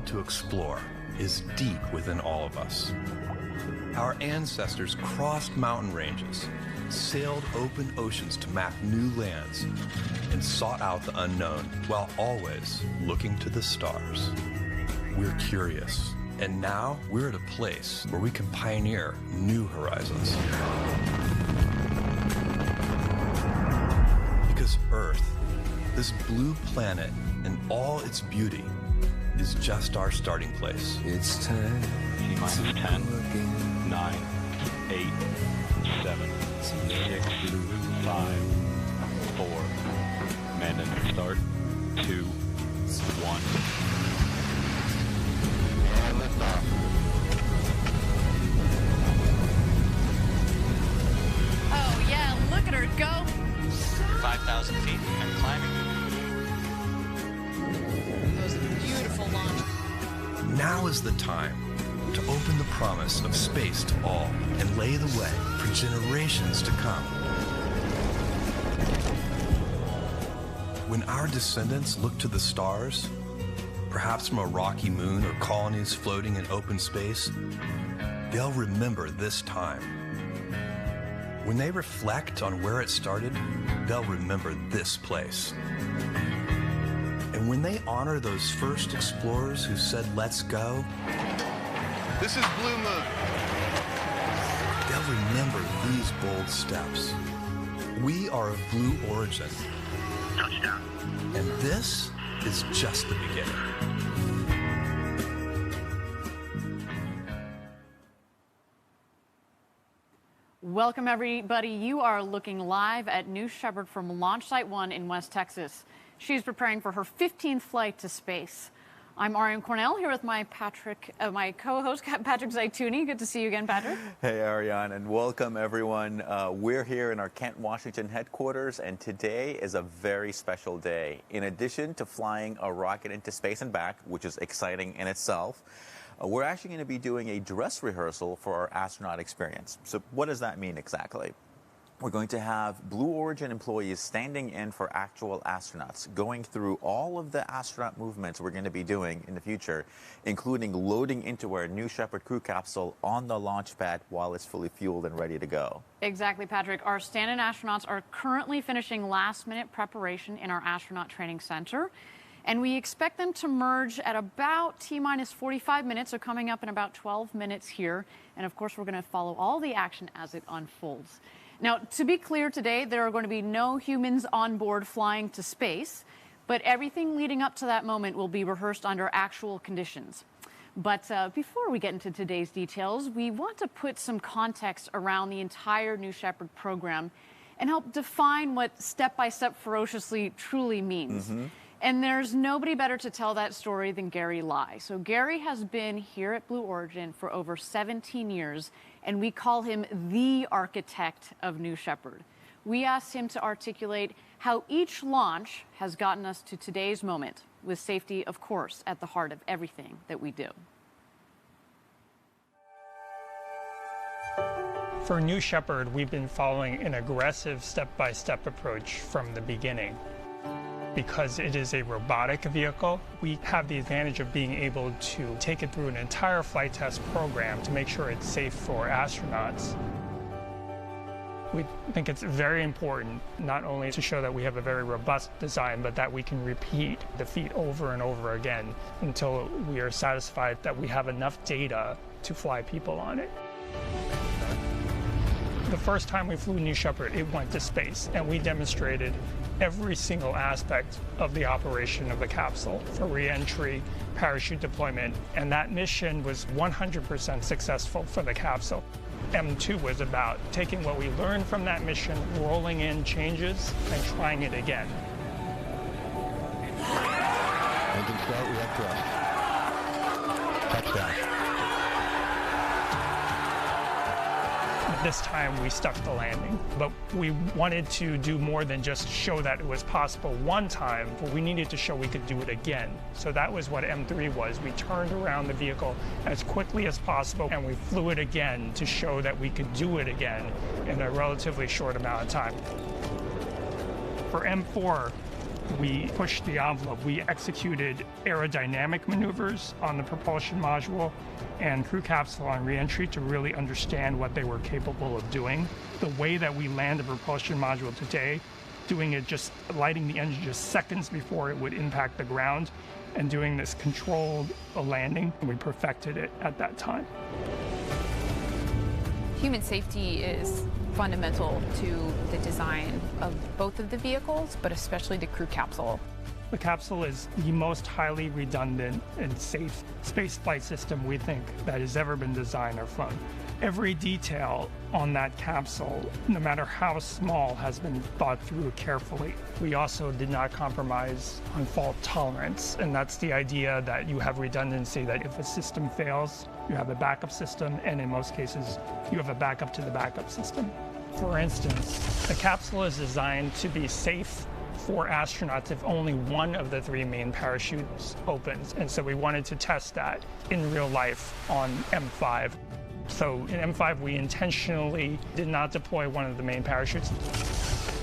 to explore is deep within all of us. Our ancestors crossed mountain ranges, sailed open oceans to map new lands, and sought out the unknown while always looking to the stars. We're curious, and now we're at a place where we can pioneer new horizons. Because Earth, this blue planet and all its beauty, is just our starting place. It's time. T-minus 10, 9, 8, 7, 6, 5, 4. Command engine start. 2, 1. And lift off. Oh yeah, look at her go. 5,000 feet and climbing. That was a beautiful launch. Now is the time to open the promise of space to all and lay the way for generations to come. When our descendants look to the stars, perhaps from a rocky moon or colonies floating in open space, they'll remember this time. When they reflect on where it started, they'll remember this place. And when they honor those first explorers who said, "Let's go," This is Blue Moon. they'll remember these bold steps. We are of blue origin. Touchdown. And this is just the beginning. Welcome everybody. You are looking live at New Shepard from Launch Site 1 in West Texas. She's preparing for her 15th flight to space. I'm Ariane Cornell here with my co-host Patrick Zaituni. Good to see you again, Patrick. Hey, Ariane, and welcome everyone. We're here in our Kent, Washington headquarters, and today is a very special day. In addition to flying a rocket into space and back, which is exciting in itself, we're actually going to be doing a dress rehearsal for our astronaut experience. So what does that mean exactly? We're going to have Blue Origin employees standing in for actual astronauts, going through all of the astronaut movements we're going to be doing in the future, including loading into our New Shepard crew capsule on the launch pad while it's fully fueled and ready to go. Exactly, Patrick. Our stand-in astronauts are currently finishing last-minute preparation in our astronaut training center. And we expect them to merge at about T-minus 45 minutes, so coming up in about 12 minutes here. And of course, we're going to follow all the action as it unfolds. Now, to be clear today, there are going to be no humans on board flying to space, but everything leading up to that moment will be rehearsed under actual conditions. But before we get into today's details, we want to put some context around the entire New Shepard program and help define what step-by-step ferociously truly means. And there's nobody better to tell that story than Gary Lai. So Gary has been here at Blue Origin for over 17 years, and we call him the architect of New Shepard. We asked him to articulate how each launch has gotten us to today's moment, with safety, of course, at the heart of everything that we do. For New Shepard, we've been following an aggressive step-by-step approach from the beginning. Because it is a robotic vehicle, we have the advantage of being able to take it through an entire flight test program to make sure it's safe for astronauts. We think it's very important not only to show that we have a very robust design, but that we can repeat the feat over and over again until we are satisfied that we have enough data to fly people on it. The first time we flew New Shepard, it went to space, and we demonstrated every single aspect of the operation of the capsule for re-entry, parachute deployment, and that mission was 100% successful for the capsule. M2 was about taking what we learned from that mission, rolling in changes, and trying it again. Engine start, we have thrust. Touchdown. This time we stuck the landing, but we wanted to do more than just show that it was possible one time, but we needed to show we could do it again. So that was what M3 was. We turned around the vehicle as quickly as possible and we flew it again to show that we could do it again in a relatively short amount of time. For M4, We pushed the envelope. We executed aerodynamic maneuvers on the propulsion module and crew capsule on reentry to really understand what they were capable of doing. The way that we land the propulsion module today, doing it just lighting the engine just seconds before it would impact the ground and doing this controlled landing, we perfected it at that time. Human safety is fundamental to the design of both of the vehicles, but especially the crew capsule. The capsule is the most highly redundant and safe space flight system we think that has ever been designed or flown. Every detail on that capsule, no matter how small, has been thought through carefully. We also did not compromise on fault tolerance, and that's the idea that you have redundancy, that if a system fails, you have a backup system, and in most cases, you have a backup to the backup system. For instance, the capsule is designed to be safe for astronauts if only one of the three main parachutes opens, and so we wanted to test that in real life on M5. So in M5, we intentionally did not deploy one of the main parachutes.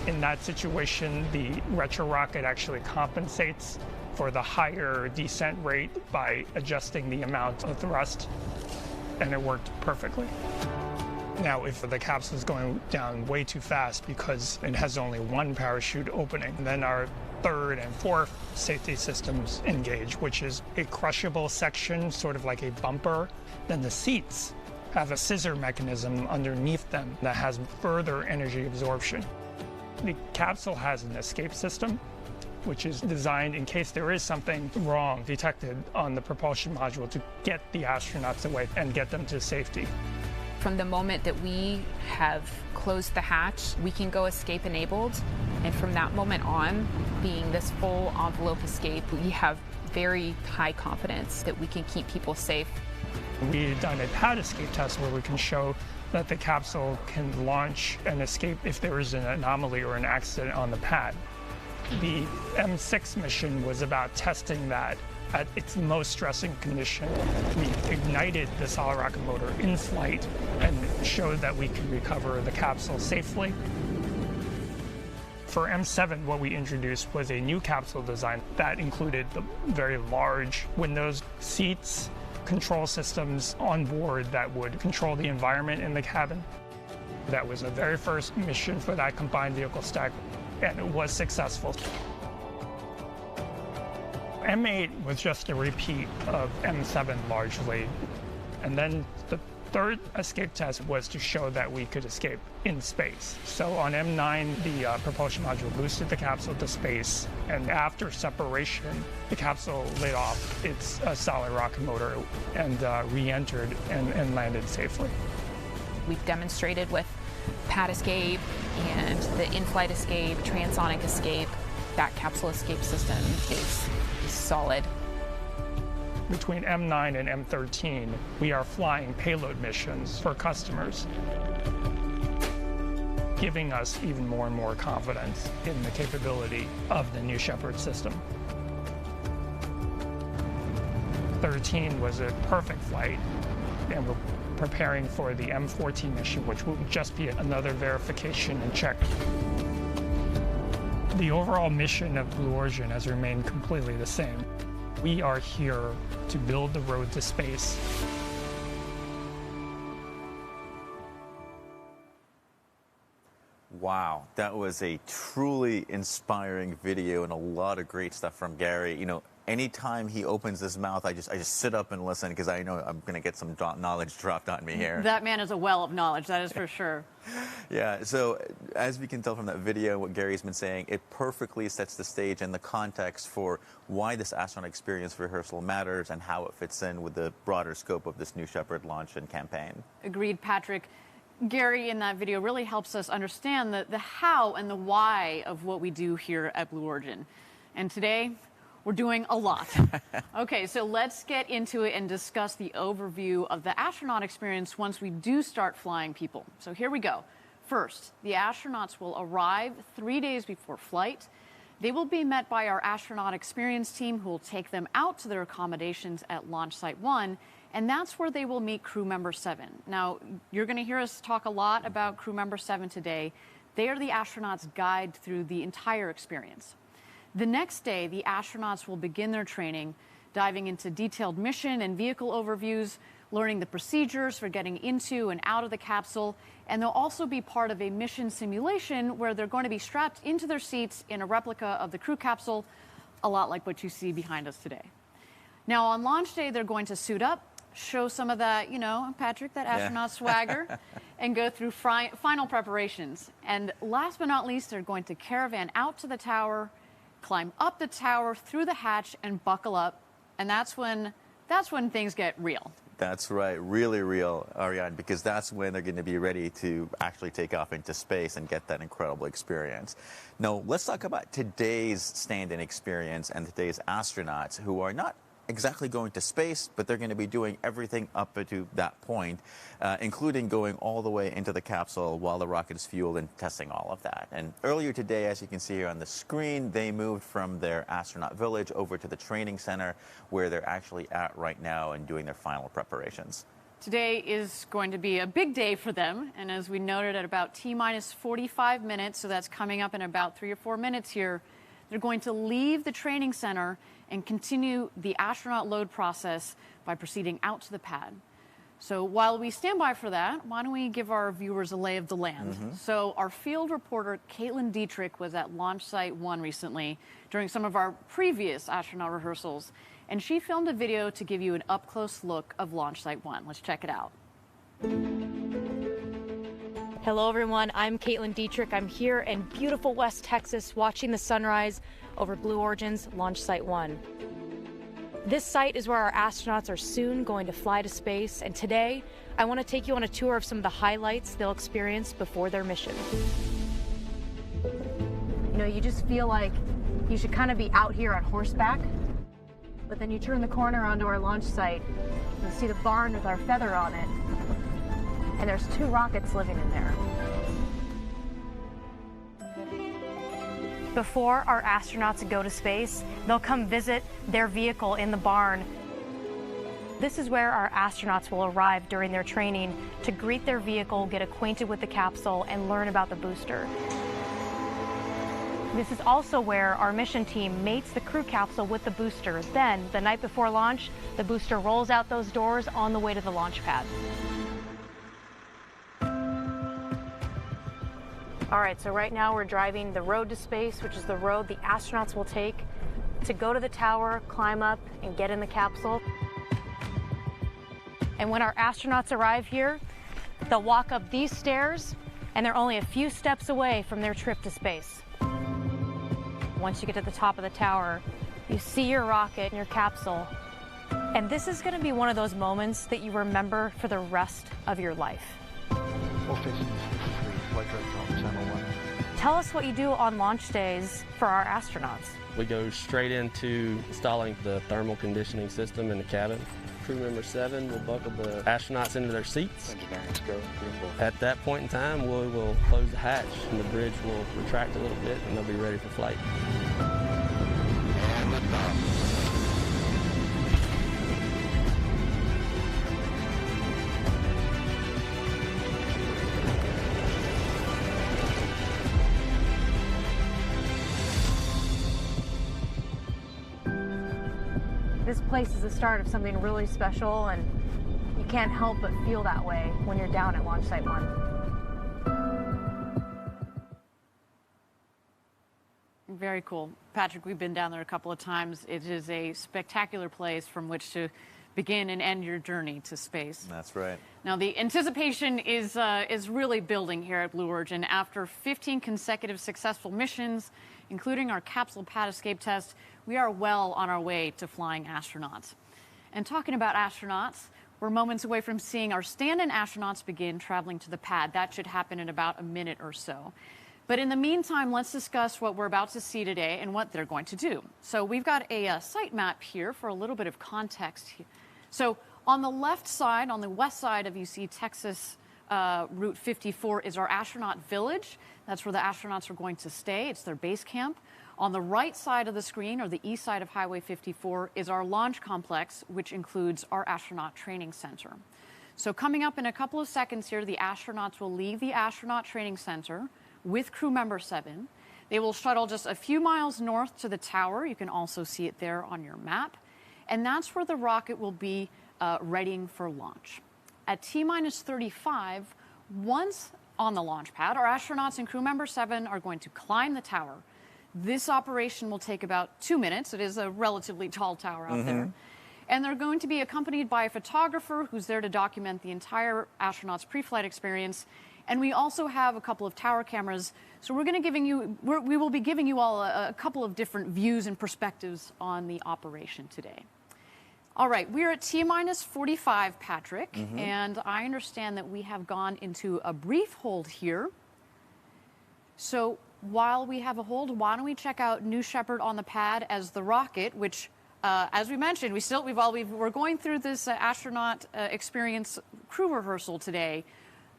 In that situation, the retro rocket actually compensates for the higher descent rate by adjusting the amount of thrust, and it worked perfectly. Now, if the capsule is going down way too fast because it has only one parachute opening, then our third and fourth safety systems engage, which is a crushable section, sort of like a bumper. Then the seats have a scissor mechanism underneath them that has further energy absorption. The capsule has an escape system, which is designed in case there is something wrong detected on the propulsion module to get the astronauts away and get them to safety. From the moment that we have closed the hatch, we can go escape enabled. And from that moment on, being this full envelope escape, we have very high confidence that we can keep people safe. We've done a pad escape test where we can show that the capsule can launch and escape if there is an anomaly or an accident on the pad. The M6 mission was about testing that at its most stressing condition. We ignited the solid rocket motor in flight and showed that we could recover the capsule safely. For M7, what we introduced was a new capsule design that included the very large windows, seats, control systems on board that would control the environment in the cabin. That was the very first mission for that combined vehicle stack, and it was successful. M8 was just a repeat of M7 largely, and then the third escape test was to show that we could escape in space. So on M9, the propulsion module boosted the capsule to space, and after separation, the capsule lit off its solid rocket motor and re-entered and landed safely. We've demonstrated with pad escape and the in-flight escape, transonic escape, that capsule escape system is solid. Between M9 and M13, we are flying payload missions for customers, giving us even more and more confidence in the capability of the new Shepard system. 13 was a perfect flight, and we're preparing for the M14 mission, which will just be another verification and check. The overall mission of Blue Origin has remained completely the same. We are here to build the road to space. Wow, that was a truly inspiring video and a lot of great stuff from Gary. You know, anytime he opens his mouth, I just sit up and listen because I know I'm going to get some knowledge dropped on me here. That man is a well of knowledge, that is for sure. Yeah, so as we can tell from that video, what Gary's been saying, it perfectly sets the stage and the context for why this astronaut experience rehearsal matters and how it fits in with the broader scope of this new Shepard launch and campaign. Agreed, Patrick. Gary in that video really helps us understand the how and the why of what we do here at Blue Origin. And today, we're doing a lot. Okay, so let's get into it and discuss the overview of the astronaut experience once we do start flying people. So here we go. First, the astronauts will arrive 3 days before flight. They will be met by our astronaut experience team who will take them out to their accommodations at Launch Site 1, and that's where they will meet crew member 7. Now, you're going to hear us talk a lot about crew member 7 today. They are the astronauts' guide through the entire experience. The next day, the astronauts will begin their training, diving into detailed mission and vehicle overviews, learning the procedures for getting into and out of the capsule, and they'll also be part of a mission simulation where they're going to be strapped into their seats in a replica of the crew capsule, a lot like what you see behind us today. Now, on launch day, they're going to suit up, show some of that, you know, Patrick, that astronaut swagger, and go through final preparations. And last but not least, they're going to caravan out to the tower, climb up the tower, through the hatch, and buckle up. And that's when things get real. That's right, really real, Ariane, because that's when they're going to be ready to actually take off into space and get that incredible experience. Now, let's talk about today's stand-in experience and today's astronauts who are not exactly going to space, but they're going to be doing everything up to that point, including going all the way into the capsule while the rocket is fueled and testing all of that. And earlier today, as you can see here on the screen, they moved from their astronaut village over to the training center where they're actually at right now and doing their final preparations. Today is going to be a big day for them, and as we noted, at about T-minus 45 minutes, so that's coming up in about 3 or 4 minutes here, they're going to leave the training center and continue the astronaut load process by proceeding out to the pad. So while we stand by for that, why don't we give our viewers a lay of the land? So our field reporter, Caitlin Dietrich, was at Launch Site 1 recently during some of our previous astronaut rehearsals, and she filmed a video to give you an up-close look of Launch Site 1. Let's check it out. Hello everyone, I'm Caitlin Dietrich. I'm here in beautiful West Texas watching the sunrise over Blue Origin's Launch Site 1. This site is where our astronauts are soon going to fly to space, and today I want to take you on a tour of some of the highlights they'll experience before their mission. You know, you just feel like you should kind of be out here on horseback, but then you turn the corner onto our launch site and you see the barn with our feather on it. And there's 2 rockets living in there. Before our astronauts go to space, they'll come visit their vehicle in the barn. This is where our astronauts will arrive during their training to greet their vehicle, get acquainted with the capsule, and learn about the booster. This is also where our mission team mates the crew capsule with the booster. Then, the night before launch, the booster rolls out those doors on the way to the launch pad. All right, so right now we're driving the road to space, which is the road the astronauts will take to go to the tower, climb up, and get in the capsule. And when our astronauts arrive here, they'll walk up these stairs, and they're only a few steps away from their trip to space. Once you get to the top of the tower, you see your rocket and your capsule. And this is going to be one of those moments that you remember for the rest of your life. Tell us what you do on launch days for our astronauts. We go straight into installing the thermal conditioning system in the cabin. Crew member 7 will buckle the astronauts into their seats. At that point in time, we will close the hatch and the bridge will retract a little bit and they'll be ready for flight. And liftoff. This place is the start of something really special, and you can't help but feel that way when you're down at Launch Site 1. Very cool. Patrick, we've been down there a couple of times. It is a spectacular place from which to begin and end your journey to space. That's right. Now, the anticipation is really building here at Blue Origin. After 15 consecutive successful missions, including our capsule pad escape test, we are well on our way to flying astronauts. And talking about astronauts, we're moments away from seeing our stand-in astronauts begin traveling to the pad. That should happen in about a minute or so. But in the meantime, let's discuss what we're about to see today and what they're going to do. So we've got a site map here for a little bit of context. So on the left side, on the west side of UC Texas Route 54 is our astronaut village. That's where the astronauts are going to stay. It's their base camp. On the right side of the screen, or the east side of Highway 54, is our launch complex, which includes our astronaut training center. So coming up in a couple of seconds here, the astronauts will leave the astronaut training center with crew member 7. They will shuttle just a few miles north to the tower. You can also see it there on your map. And that's where the rocket will be readying for launch. At T-minus 35, once on the launch pad, our astronauts and crew member 7 are going to climb the tower. This operation will take about 2 minutes. It is a relatively tall tower out there. And they're going to be accompanied by a photographer who's there to document the entire astronauts' pre-flight experience. And we also have a couple of tower cameras. So we will be giving you all a couple of different views and perspectives on the operation today. All right, we're at T-minus 45, Patrick, and I understand that we have gone into a brief hold here. So while we have a hold, why don't we check out New Shepard on the pad as the rocket, which, as we mentioned, we're going through this astronaut experience crew rehearsal today.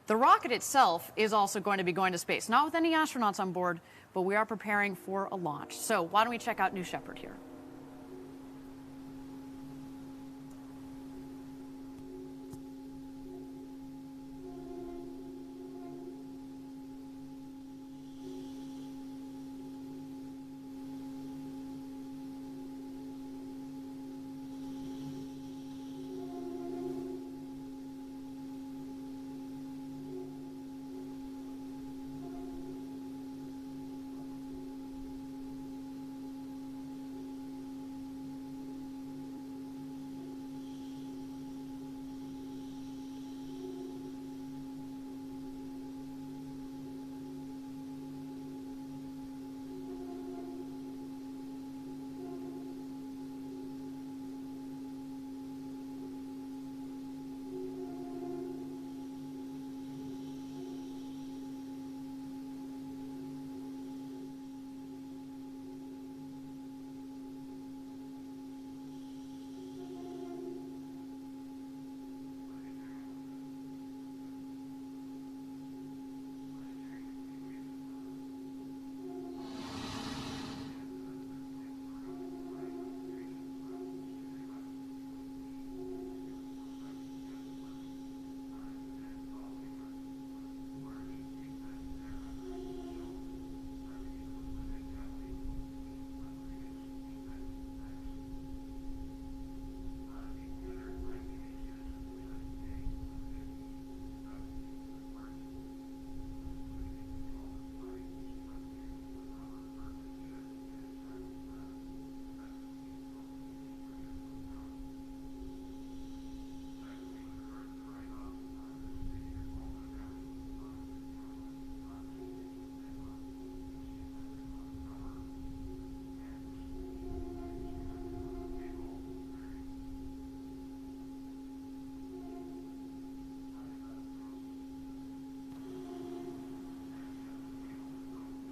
The rocket itself is also going to be going to space, not with any astronauts on board, but we are preparing for a launch. So why don't we check out New Shepard here?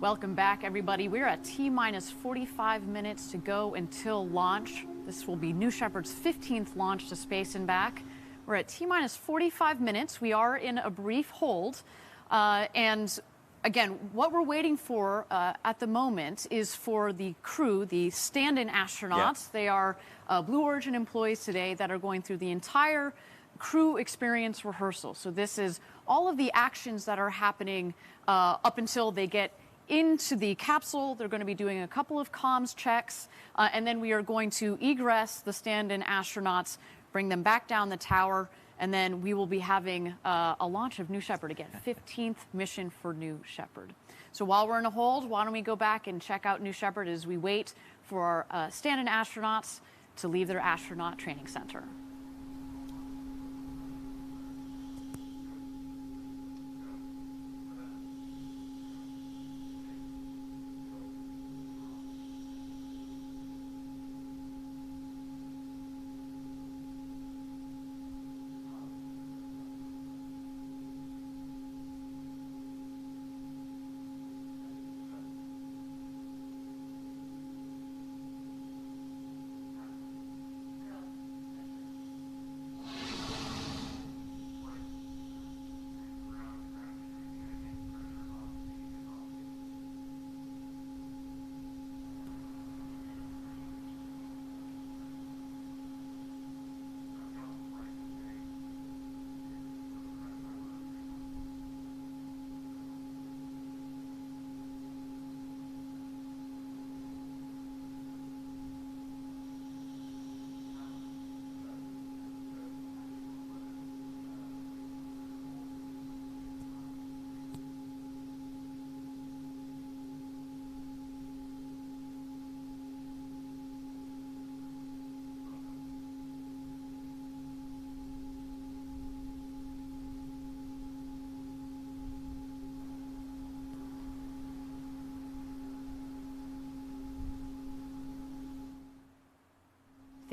Welcome back, everybody. We're at T-minus 45 minutes to go until launch. This will be New Shepard's 15th launch to space and back. We're at T-minus 45 minutes. We are in a brief hold. And again, what we're waiting for at the moment is for the crew, the stand-in astronauts. They are Blue Origin employees today that are going through the entire crew experience rehearsal. So this is all of the actions that are happening up until they get into the capsule. They're going to be doing a couple of comms checks, and then we are going to egress the stand-in astronauts, bring them back down the tower, and then we will be having a launch of New Shepard again, 15th mission for New Shepard. So while we're in a hold, why don't we go back and check out New Shepard as we wait for our stand-in astronauts to leave their astronaut training center.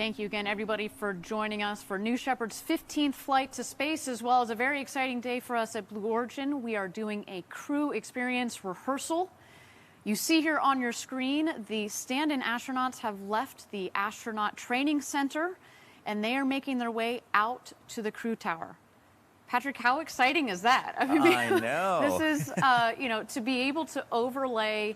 thank you again, everybody, for joining us for New Shepard's 15th flight to space, as well as a very exciting day for us at Blue Origin. We are doing a crew experience rehearsal. You see here on your screen, the stand-in astronauts have left the astronaut training center, and they are making their way out to the crew tower. Patrick, how exciting is that? I know. This is, to be able to overlay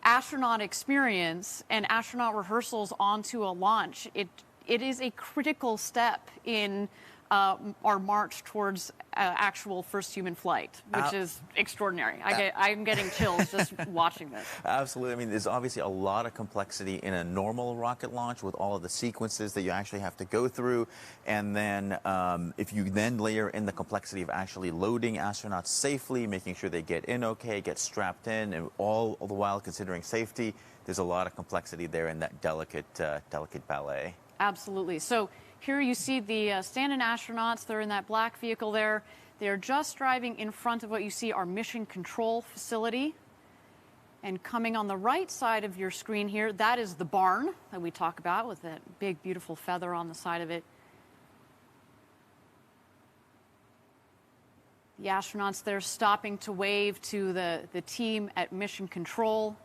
astronaut experience and astronaut rehearsals onto a launch. It is a critical step in our march towards actual first human flight, which is extraordinary. I'm getting chills just watching this. Absolutely. I mean, there's obviously a lot of complexity in a normal rocket launch with all of the sequences that you actually have to go through. And then if you then layer in the complexity of actually loading astronauts safely, making sure they get in okay, get strapped in, and all the while considering safety, there's a lot of complexity there in that delicate ballet. Absolutely. So here you see the stand-in astronauts. They're in that black vehicle there. They're just driving in front of what you see our mission control facility. And coming on the right side of your screen here, that is the barn that we talk about with that big, beautiful feather on the side of it. The astronauts there stopping to wave to the team at mission control.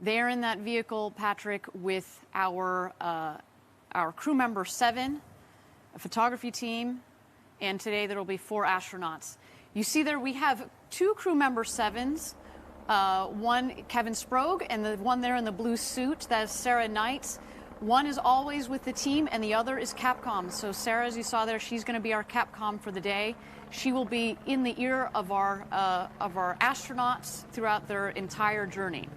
They're in that vehicle, Patrick, with our crew member 7, a photography team, and today there will be 4 astronauts. You see there we have 2 crew member 7s, one Kevin Sprague, and the one there in the blue suit, that is Sarah Knight. One is always with the team, and the other is CAPCOM. So Sarah, as you saw there, she's going to be our CAPCOM for the day. She will be in the ear of our astronauts throughout their entire journey.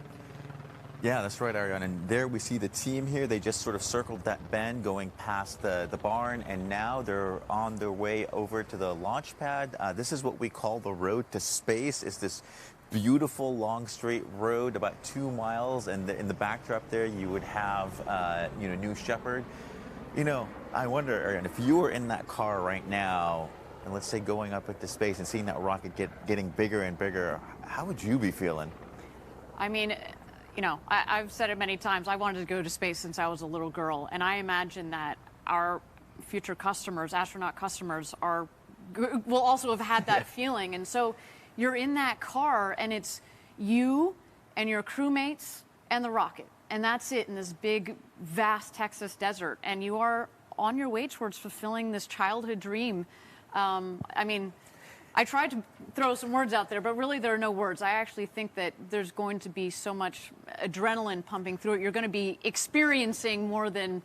Yeah, that's right, Ariane. And there we see the team here. They just sort of circled that bend going past the barn, and now they're on their way over to the launch pad. This is what we call the road to space. It's this beautiful long straight road, about 2 miles, and in the backdrop there you would have New Shepard. I wonder, Ariane, if you were in that car right now, and let's say going up into space and seeing that rocket getting bigger and bigger, how would you be feeling? I mean, I've said it many times. I wanted to go to space since I was a little girl, and I imagine that our future customers, astronaut customers, will also have had that feeling. And so you're in that car, and it's you and your crewmates and the rocket, and that's it in this big, vast Texas desert. And you are on your way towards fulfilling this childhood dream. I tried to throw some words out there, but really there are no words. I actually think that there's going to be so much adrenaline pumping through it. You're going to be experiencing more than,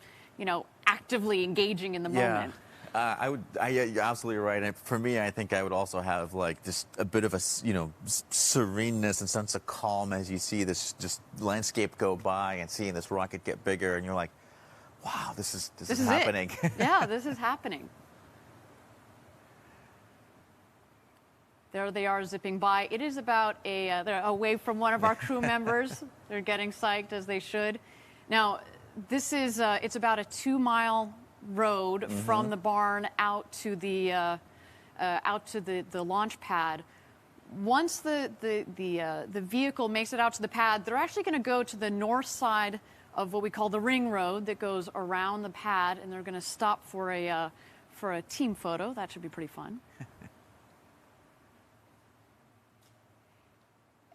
actively engaging in the moment. You're absolutely right. And for me, I think I would also have just a bit of a, sereneness and sense of calm as you see this just landscape go by and seeing this rocket get bigger, and you're like, wow, this is happening. Yeah, this is happening. There they are zipping by. It is about a wave from one of our crew members. They're getting psyched, as they should. Now, this is it's about a 2-mile road from the barn out to the launch pad. Once the vehicle makes it out to the pad, they're actually going to go to the north side of what we call the ring road that goes around the pad, and they're going to stop for a team photo. That should be pretty fun.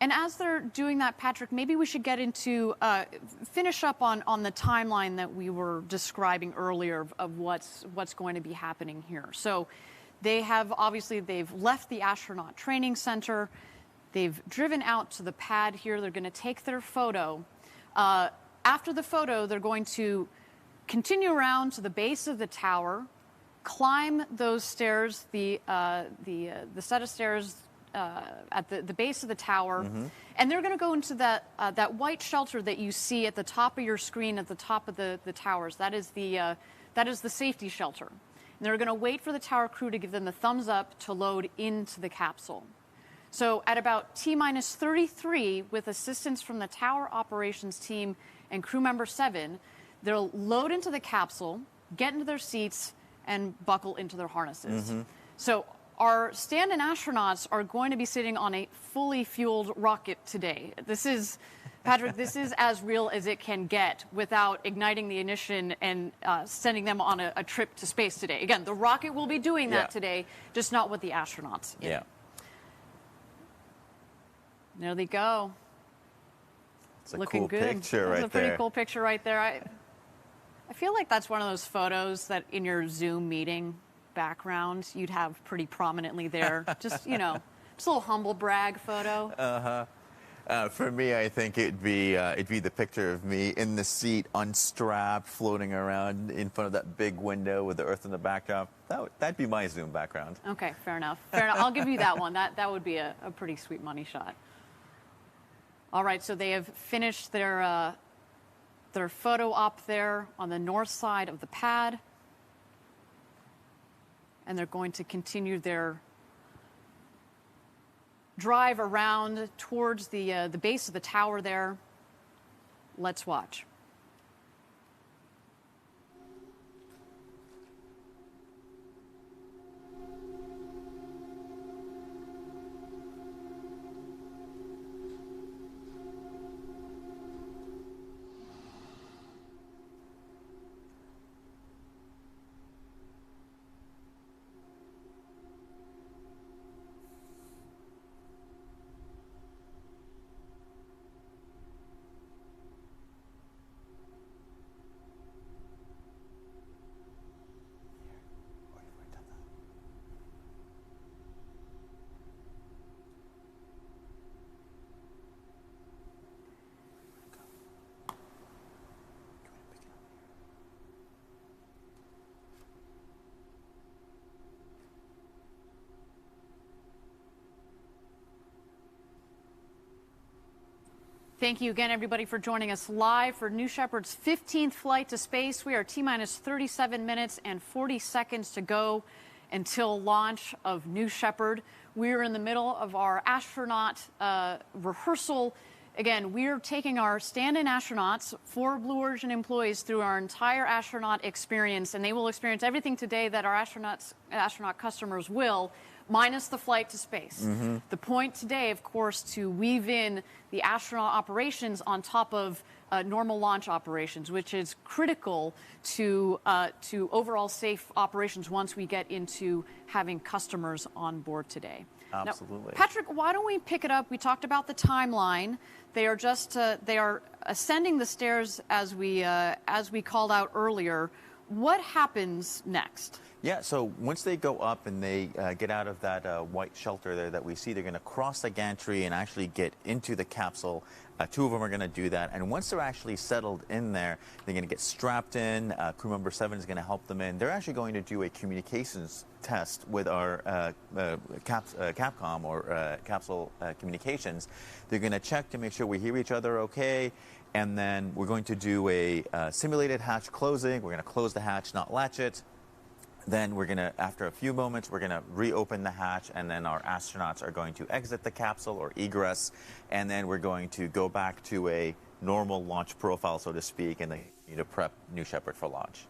And as they're doing that, Patrick, maybe we should get into, finish up on the timeline that we were describing earlier of what's going to be happening here. So they've left the astronaut training center. They've driven out to the pad here. They're going to take their photo. After the photo, they're going to continue around to the base of the tower, climb those stairs, the set of stairs at the base of the tower, and they're going to go into that white shelter that you see at the top of your screen at the top of the towers. That is the safety shelter. And they're going to wait for the tower crew to give them the thumbs up to load into the capsule. So at about T-minus 33, with assistance from the tower operations team and crew member 7, they'll load into the capsule, get into their seats, and buckle into their harnesses. So our stand-in astronauts are going to be sitting on a fully fueled rocket today. This is Patrick, this is as real as it can get without igniting the ignition and sending them on a trip to space today. Again, the rocket will be doing that today, just not with the astronauts. Yeah. There they go. It's a Looking cool good. picture right there. That's a pretty cool picture right there. I feel like that's one of those photos that in your Zoom meeting background you'd have pretty prominently there. Just, you know, just a little humble brag photo. For me, I think it'd be the picture of me in the seat, unstrapped, floating around in front of that big window with the Earth in the backdrop. That'd be my Zoom background. Okay, fair enough. Fair enough. I'll give you that one. That would be a pretty sweet money shot. All right, so they have finished their photo op there on the north side of the pad, and they're going to continue their drive around towards the base of the tower there. Let's watch. Thank you again, everybody, for joining us live for New Shepard's 15th flight to space. We are T-minus 37 minutes and 40 seconds to go until launch of New Shepard. We're in the middle of our astronaut rehearsal. Again, we're taking our stand-in astronauts, 4 Blue Origin employees, through our entire astronaut experience, and they will experience everything today that our astronaut customers will, minus the flight to space. The point today, of course, to weave in the astronaut operations on top of normal launch operations, which is critical to overall safe operations once we get into having customers on board today. Absolutely. Now, Patrick, why don't we pick it up? We talked about the timeline. They are just they are ascending the stairs as we called out earlier. What happens next? Yeah, so once they go up and they get out of that white shelter there that we see, they're going to cross the gantry and actually get into the capsule. 2 of them are going to do that. And once they're actually settled in there, they're going to get strapped in. Crew member 7 is going to help them in. They're actually going to do a communications test with our CAPCOM or Capsule Communications. They're going to check to make sure we hear each other okay. And then we're going to do a simulated hatch closing. We're going to close the hatch, not latch it. Then we're going to, after a few moments, we're going to reopen the hatch, and then our astronauts are going to exit the capsule or egress, and then we're going to go back to a normal launch profile, so to speak, and they need to prep New Shepard for launch.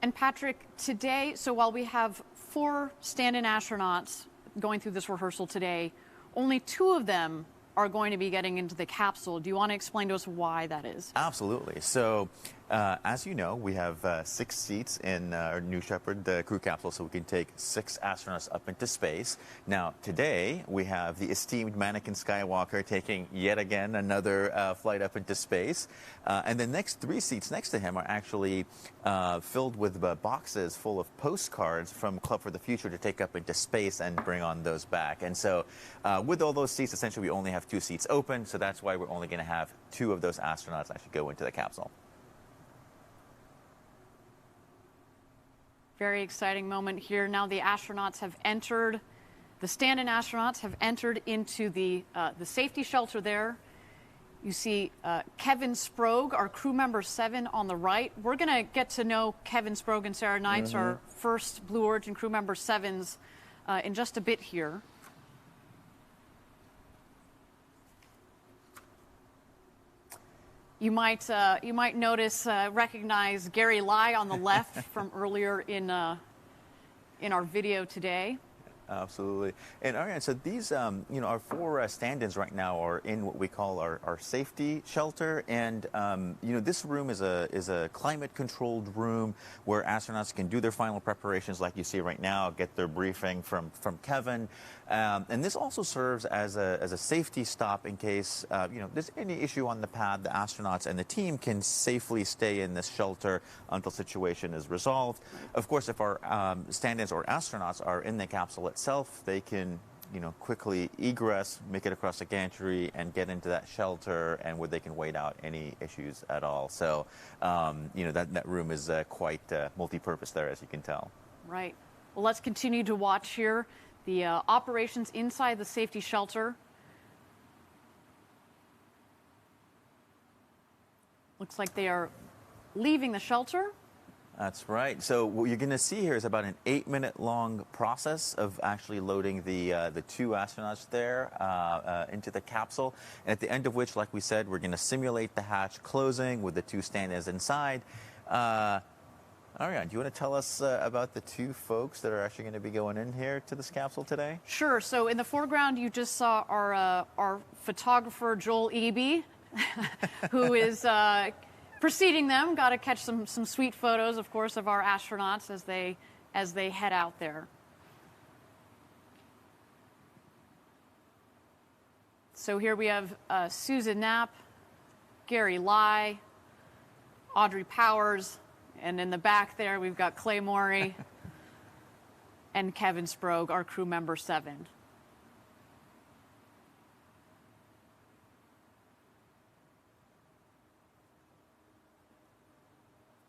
And Patrick, today, so while we have 4 stand-in astronauts going through this rehearsal today, only 2 of them are going to be getting into the capsule. Do you want to explain to us why that is? Absolutely. So, as you know, we have 6 seats in our New Shepard crew capsule, so we can take 6 astronauts up into space. Now, today, we have the esteemed Mannequin Skywalker taking yet again another flight up into space. And the next 3 seats next to him are actually filled with boxes full of postcards from Club for the Future to take up into space and bring on those back. And so, with all those seats, essentially, we only have 2 seats open, so that's why we're only going to have 2 of those astronauts actually go into the capsule. Very exciting moment here. Now the astronauts have entered, the stand-in astronauts have entered into the safety shelter there. You see Kevin Sprogge, our crew member 7 on the right. We're going to get to know Kevin Sprogge and Sarah Knights, our first Blue Origin crew member 7s, in just a bit here. You might recognize Gary Lai on the left from earlier in our video today. Absolutely. And Ariane, so these, our 4 stand-ins right now are in what we call our safety shelter, and this room is a climate-controlled room where astronauts can do their final preparations, like you see right now, get their briefing from Kevin, and this also serves as a safety stop in case there's any issue on the pad. The astronauts and the team can safely stay in this shelter until situation is resolved. Of course, if our stand-ins or astronauts are in the capsule itself, they can quickly egress, make it across the gantry, and get into that shelter, and where they can wait out any issues at all. So, that room is quite multi-purpose there, as you can tell. Right. Well, let's continue to watch here the operations inside the safety shelter. Looks like they are leaving the shelter. That's right. So what you're going to see here is about an 8-minute long process of actually loading the 2 astronauts there into the capsule. And at the end of which, like we said, we're going to simulate the hatch closing with the 2 stand-ins inside. Ariane, do you want to tell us about the 2 folks that are actually going to be going in here to this capsule today? Sure. So in the foreground, you just saw our photographer, Joel Eby, who is preceding them. Got to catch some sweet photos, of course, of our astronauts as they head out there. So here we have Susan Knapp, Gary Lai, Audrey Powers, and in the back there we've got Clay Morey and Kevin Sprague, our crew member 7.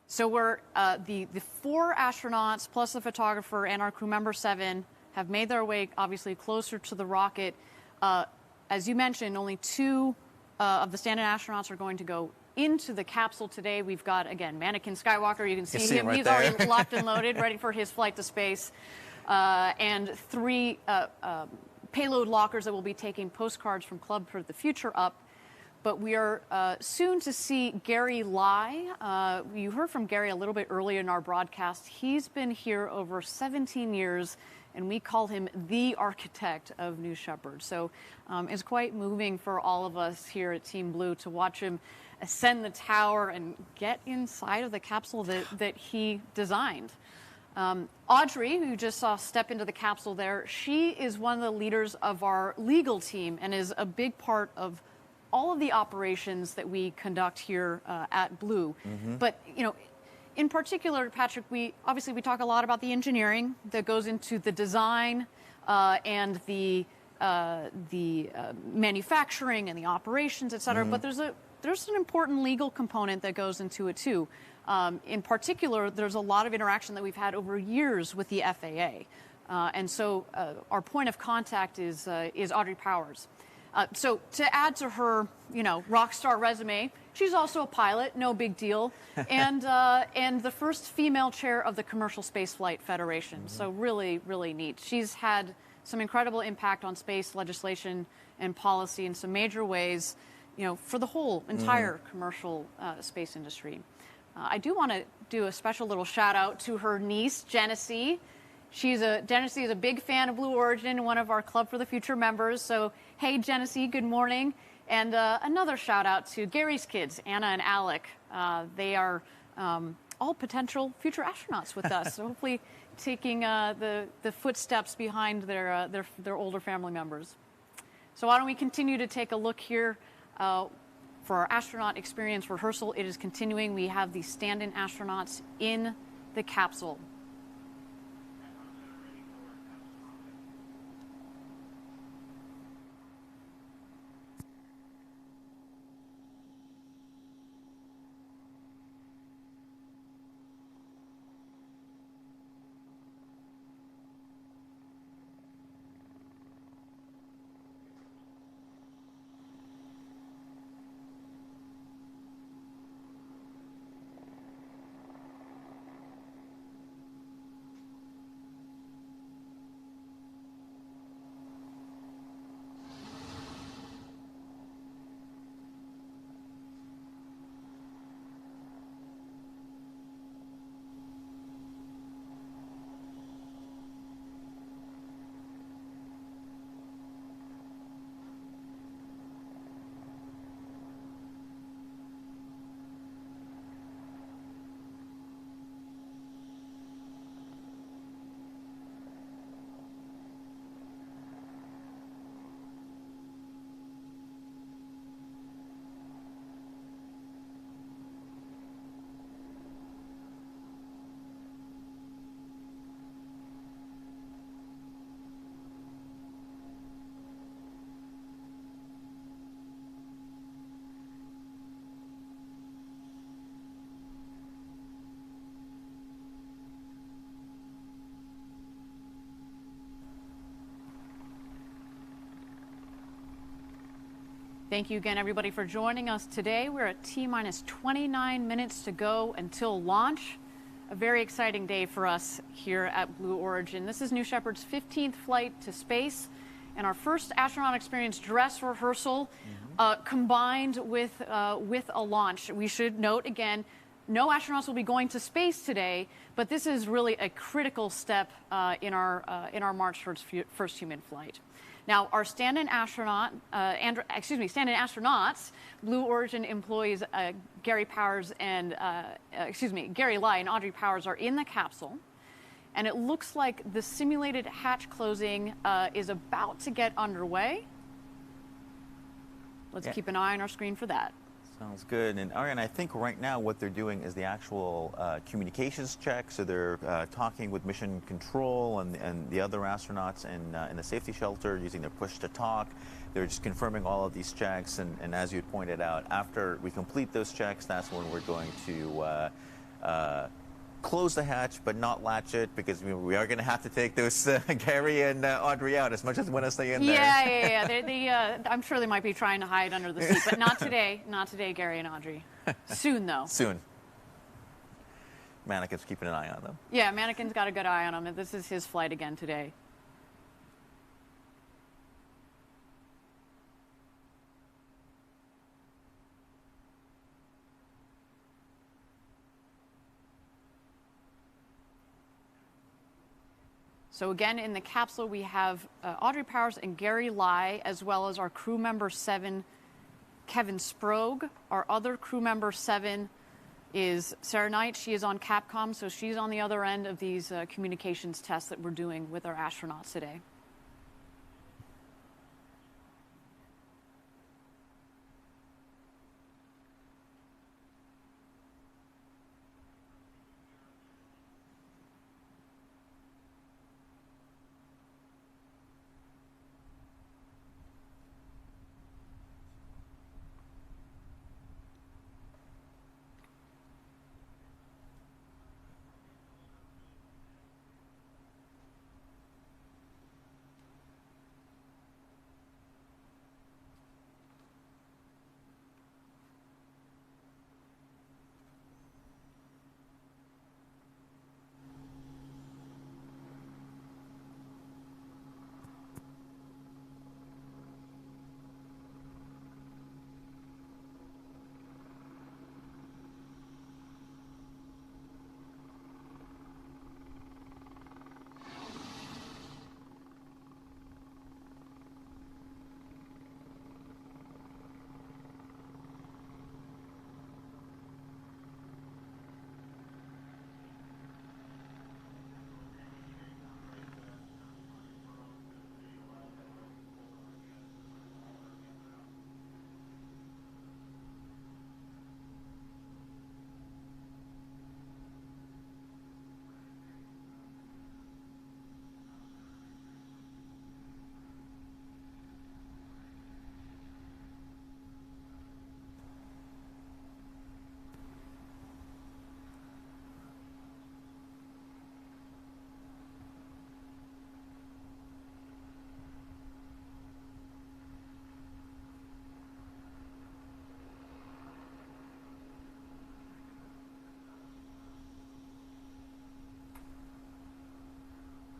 So we're the 4 astronauts plus the photographer and our crew member 7 have made their way obviously closer to the rocket. As you mentioned, only 2 of the stand-in astronauts are going to go into the capsule today. We've got, again, Mannequin Skywalker. You can see him. Right He's there. already locked and loaded, ready for his flight to space. And 3 payload lockers that will be taking postcards from Club for the Future up. But we are soon to see Gary Lai. You heard from Gary a little bit earlier in our broadcast. He's been here over 17 years, and we call him the architect of New Shepard. So it's quite moving for all of us here at Team Blue to watch him ascend the tower and get inside of the capsule that he designed. Audrey, who you just saw step into the capsule there, she is one of the leaders of our legal team and is a big part of all of the operations that we conduct here at Blue. Mm-hmm. But, in particular, Patrick, we talk a lot about the engineering that goes into the design and the manufacturing and the operations, et cetera. Mm-hmm. But there's an important legal component that goes into it too. In particular, there's a lot of interaction that we've had over years with the FAA, and so our point of contact is Audrey Powers. So to add to her, rock star resume, she's also a pilot, no big deal, and the first female chair of the Commercial Spaceflight Federation. Mm-hmm. So really, really neat. She's had some incredible impact on space legislation and policy in some major ways, for the whole entire commercial space industry. I do want to do a special little shout out to her niece, Genesee. Genesee is a big fan of Blue Origin and one of our Club for the Future members. So, hey, Genesee, good morning. And another shout out to Gary's kids, Anna and Alec. They are all potential future astronauts with us. So hopefully taking the footsteps behind their older family members. So why don't we continue to take a look here for our astronaut experience rehearsal. It is continuing. We have the stand-in astronauts in the capsule. Thank you again, everybody, for joining us today. We're at T-minus 29 minutes to go until launch. A very exciting day for us here at Blue Origin. This is New Shepard's 15th flight to space and our first astronaut experience dress rehearsal combined with a launch. We should note, again, no astronauts will be going to space today, but this is really a critical step in our march towards first human flight. Now, our stand-in astronauts, Blue Origin employees Gary Lai and Audrey Powers are in the capsule, and it looks like the simulated hatch closing is about to get underway. Let's keep an eye on our screen for that. Sounds good. And Ariane, I think right now what they're doing is the actual communications check. So they're talking with mission control and the other astronauts in the safety shelter using their push to talk. They're just confirming all of these checks. And as you had pointed out, after we complete those checks, that's when we're going to close the hatch, but not latch it, because we are going to have to take those Gary and Audrey out as much as we want to stay in there. Yeah. I'm sure they might be trying to hide under the seat, but not today. Not today, Gary and Audrey. Soon, though. Soon. Mannequin's keeping an eye on them. Yeah, Mannequin's got a good eye on him. This is his flight again today. So again, in the capsule, we have Audrey Powers and Gary Lai, as well as our crew member 7, Kevin Sprague. Our other crew member 7 is Sarah Knight. She is on CAPCOM, so she's on the other end of these communications tests that we're doing with our astronauts today.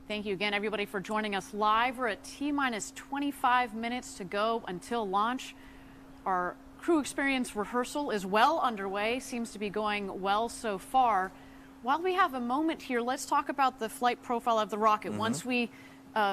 Thank you again, everybody, for joining us live. We're at T-minus 25 minutes to go until launch. Our crew experience rehearsal is well underway, seems to be going well so far. While we have a moment here, let's talk about the flight profile of the rocket. Once we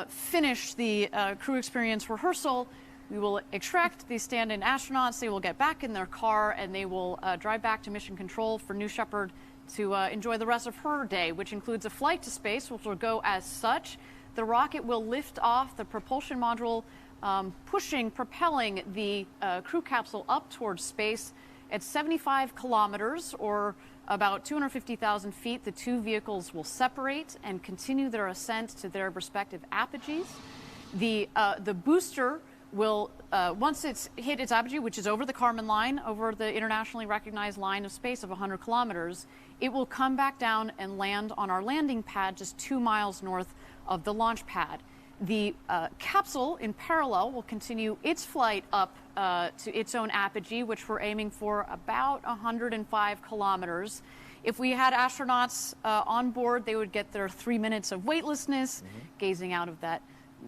finish the crew experience rehearsal, we will extract the stand-in astronauts. They will get back in their car, and they will drive back to mission control for New Shepard to enjoy the rest of her day, which includes a flight to space, which will go as such. The rocket will lift off the propulsion module, propelling the crew capsule up towards space. At 75 kilometers, or about 250,000 feet, the two vehicles will separate and continue their ascent to their respective apogees. The booster will, once it's hit its apogee, which is over the Kármán line, over the internationally recognized line of space of 100 kilometers, it will come back down and land on our landing pad just 2 miles north of the launch pad. The capsule, in parallel, will continue its flight up to its own apogee, which we're aiming for about 105 kilometers. If we had astronauts on board, they would get their 3 minutes of weightlessness, gazing out of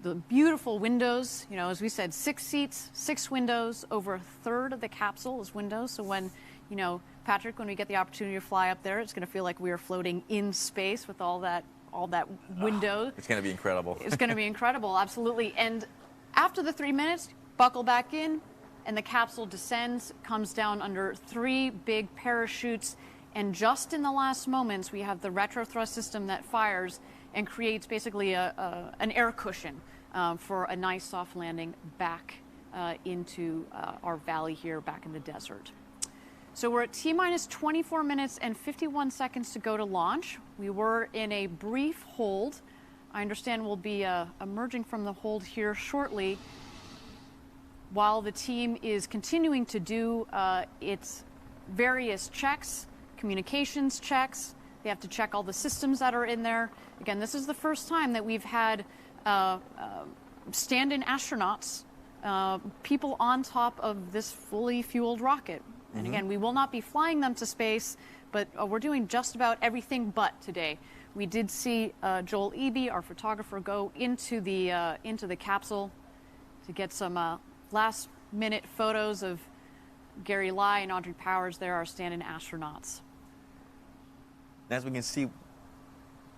the beautiful windows. You know, as we said, 6 seats, 6 windows. Over a third of the capsule is windows. So when, you know, Patrick, when we get the opportunity to fly up there, it's going to feel like we are floating in space with all that window. It's going to be incredible. It's going to be incredible, absolutely. And after the 3 minutes, buckle back in, and the capsule descends, comes down under 3 big parachutes, and just in the last moments, we have the retro thrust system that fires and creates basically an air cushion for a nice soft landing back into our valley here, back in the desert. So we're at T-minus 24 minutes and 51 seconds to go to launch. We were in a brief hold. I understand we'll be emerging from the hold here shortly while the team is continuing to do its various checks, communications checks. They have to check all the systems that are in there. Again, this is the first time that we've had stand-in astronauts, people on top of this fully fueled rocket. And again, we will not be flying them to space, but we're doing just about everything but today. We did see Joel Eby, our photographer, go into the capsule to get some last-minute photos of Gary Lai and Audrey Powers. There, our stand-in astronauts. As we can see,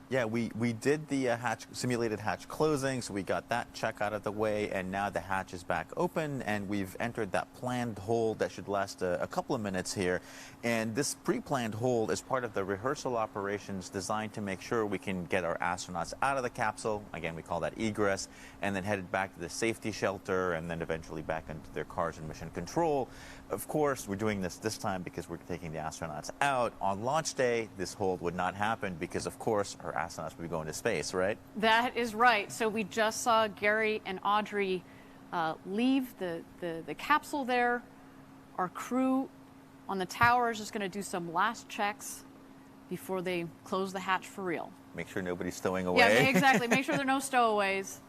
yeah, we did the simulated hatch closing, so we got that check out of the way, and now the hatch is back open, and we've entered that planned hold that should last a couple of minutes here. And this pre-planned hold is part of the rehearsal operations designed to make sure we can get our astronauts out of the capsule. Again, we call that egress, and then headed back to the safety shelter, and then eventually back into their cars and mission control. Of course, we're doing this time because we're taking the astronauts out. On launch day, this hold would not happen because, of course, our astronauts would be going to space, right? That is right. So we just saw Gary and Audrey leave the capsule there. Our crew on the tower is just going to do some last checks before they close the hatch for real. Make sure nobody's stowing away. Yeah, exactly. Make sure there are no stowaways.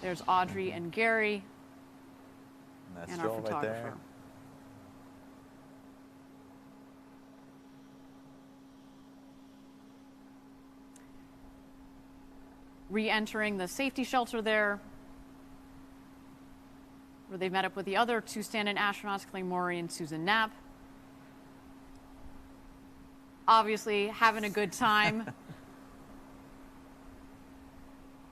There's Audrey and Gary. And that's and Joel our right photographer. there. Re-entering the safety shelter there, where they met up with the other 2 stand-in astronauts, Clay Maury and Susan Knapp. Obviously having a good time.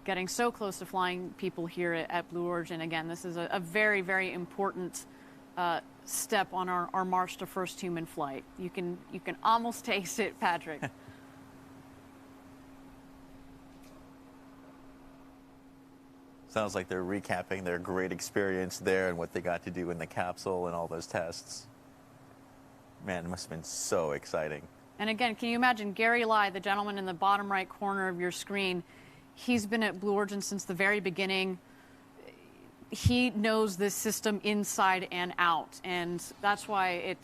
Getting so close to flying people here at Blue Origin. Again, this is a very, very important step on our march to first human flight. You can almost taste it, Patrick. Sounds like they're recapping their great experience there and what they got to do in the capsule and all those tests. Man, it must have been so exciting. And again, can you imagine Gary Lai, the gentleman in the bottom right corner of your screen? He's been at Blue Origin since the very beginning. He knows this system inside and out, and that's why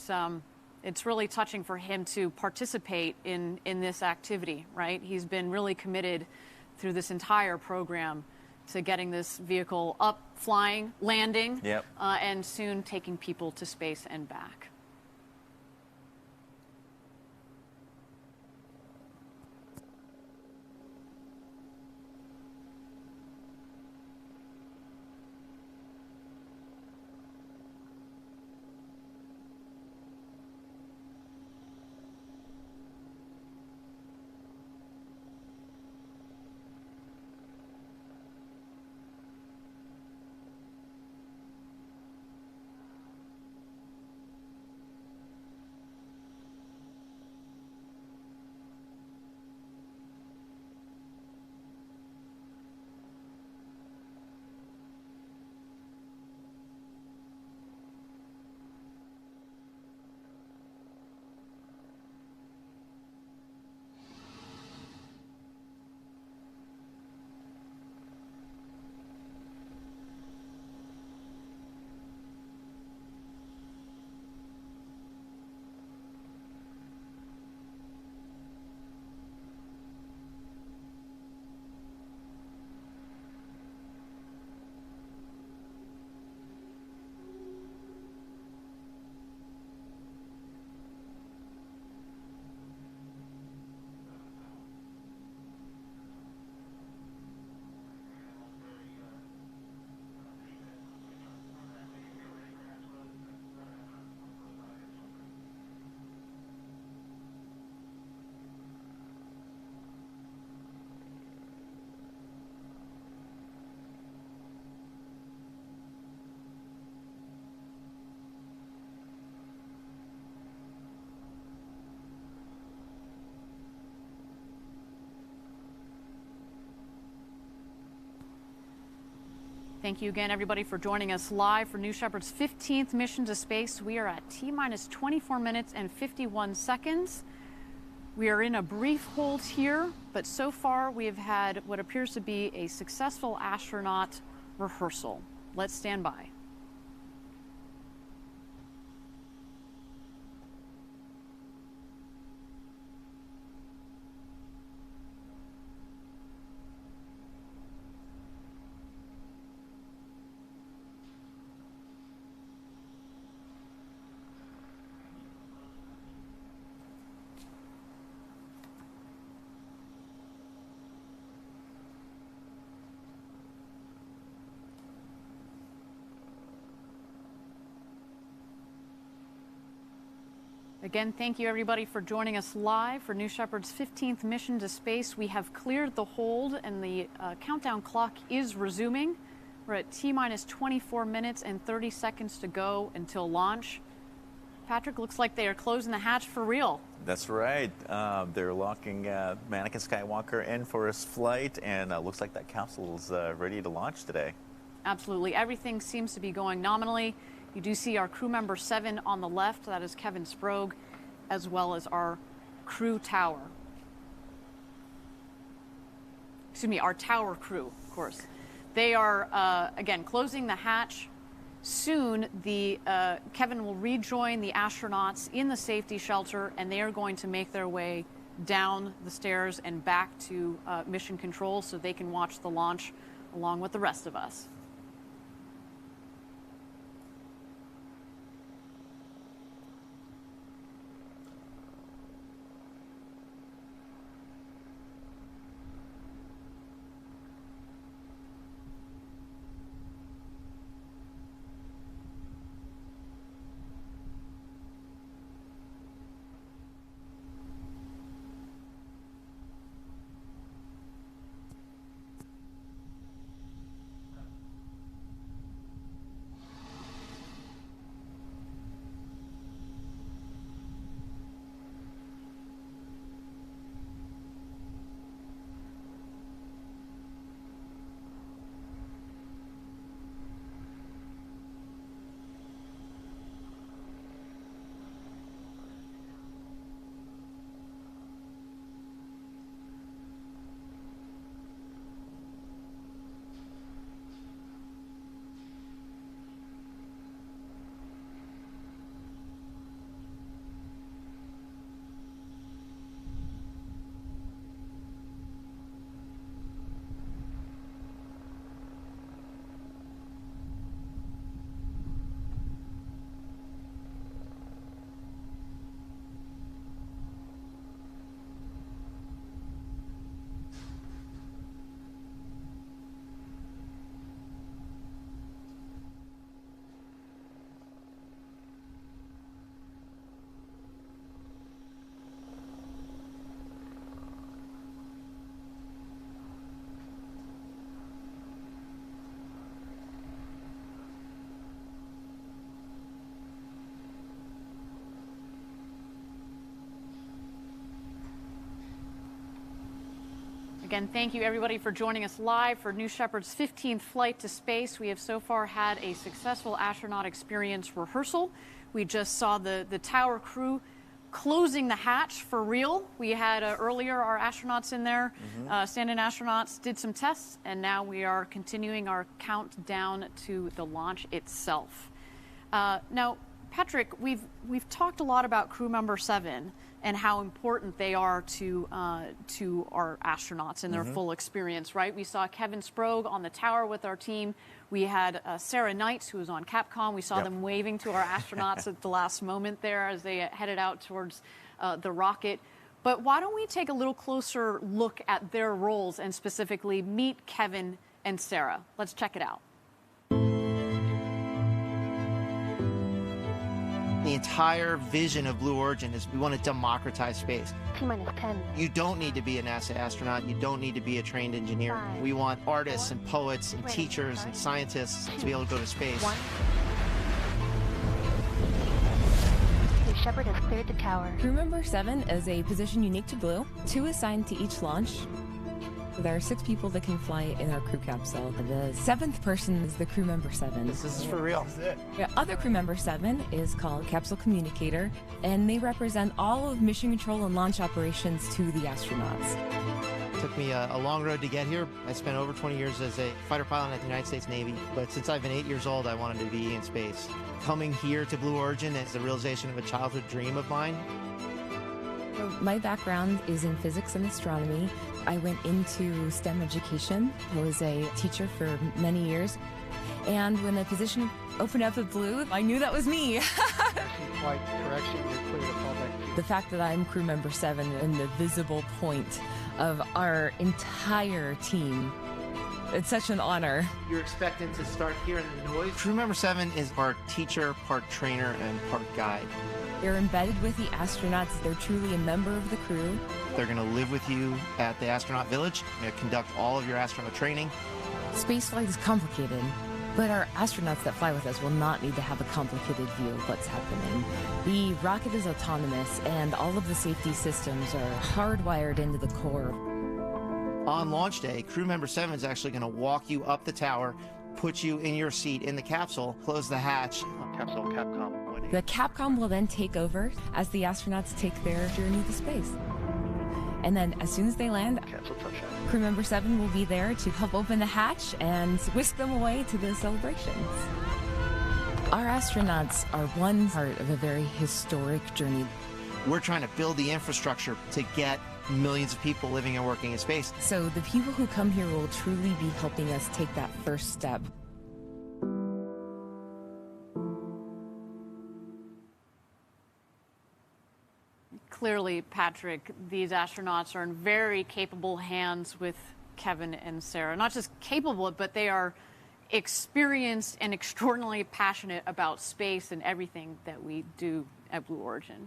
it's really touching for him to participate in this activity, right? He's been really committed through this entire program to getting this vehicle up, flying, landing, and soon taking people to space and back. Thank you again, everybody, for joining us live for New Shepard's 15th mission to space. We are at T-minus 24 minutes and 51 seconds. We are in a brief hold here, but so far we have had what appears to be a successful astronaut rehearsal. Let's stand by. Again, thank you everybody for joining us live for New Shepard's 15th mission to space. We have cleared the hold and the countdown clock is resuming. We're at T-minus 24 minutes and 30 seconds to go until launch. Patrick, looks like they are closing the hatch for real. That's right. They're locking Anakin Skywalker in for his flight, and looks like that capsule is ready to launch today. Absolutely. Everything seems to be going nominally. You do see our crew member 7 on the left. That is Kevin Sprague, as well as our crew tower. Excuse me, our tower crew, of course. They are, again, closing the hatch. Soon, Kevin will rejoin the astronauts in the safety shelter, and they are going to make their way down the stairs and back to mission control so they can watch the launch along with the rest of us. Again, thank you everybody for joining us live for New Shepard's 15th flight to space. We have so far had a successful astronaut experience rehearsal. We just saw the tower crew closing the hatch for real. We had earlier our astronauts in there, stand-in astronauts, did some tests, and now we are continuing our countdown to the launch itself. Now, Patrick, we've talked a lot about crew member 7 and how important they are to our astronauts and their full experience, right? We saw Kevin Sprague on the tower with our team. We had Sarah Knights, who was on CAPCOM. We saw them waving to our astronauts at the last moment there as they headed out towards the rocket. But why don't we take a little closer look at their roles and specifically meet Kevin and Sarah? Let's check it out. The entire vision of Blue Origin is we want to democratize space. T-minus 10. You don't need to be a NASA astronaut. You don't need to be a trained engineer. 5, we want artists 4, and poets and 3, teachers and scientists to be able to go to space. 1. Shepard has cleared the tower. Crew member 7 is a position unique to Blue. 2 assigned to each launch. There are 6 people that can fly in our crew capsule. The 7th person is the crew member 7. This is for real. This is it. The other crew member 7 is called Capsule Communicator, and they represent all of mission control and launch operations to the astronauts. It took me a long road to get here. I spent over 20 years as a fighter pilot at the United States Navy, but since I've been 8 years old, I wanted to be in space. Coming here to Blue Origin is the realization of a childhood dream of mine. My background is in physics and astronomy. I went into STEM education. I was a teacher for many years. And when the position opened up at Blue, I knew that was me. The fact that I'm crew member 7 and the visible point of our entire team, it's such an honor. You're expected to start hearing the noise. Crew member 7 is part teacher, part trainer, and part guide. They're embedded with the astronauts. They're truly a member of the crew. They're going to live with you at the astronaut village. They're going to conduct all of your astronaut training. Spaceflight is complicated, but our astronauts that fly with us will not need to have a complicated view of what's happening. The rocket is autonomous, and all of the safety systems are hardwired into the core. On launch day, crew member 7 is actually going to walk you up the tower, put you in your seat in the capsule, close the hatch. Capsule CAPCOM. The CAPCOM will then take over as the astronauts take their journey to space. And then as soon as they land, crew member 7 will be there to help open the hatch and whisk them away to the celebrations. Our astronauts are one part of a very historic journey. We're trying to build the infrastructure to get millions of people living and working in space. So the people who come here will truly be helping us take that first step. Clearly, Patrick, these astronauts are in very capable hands with Kevin and Sarah. Not just capable, but they are experienced and extraordinarily passionate about space and everything that we do at Blue Origin.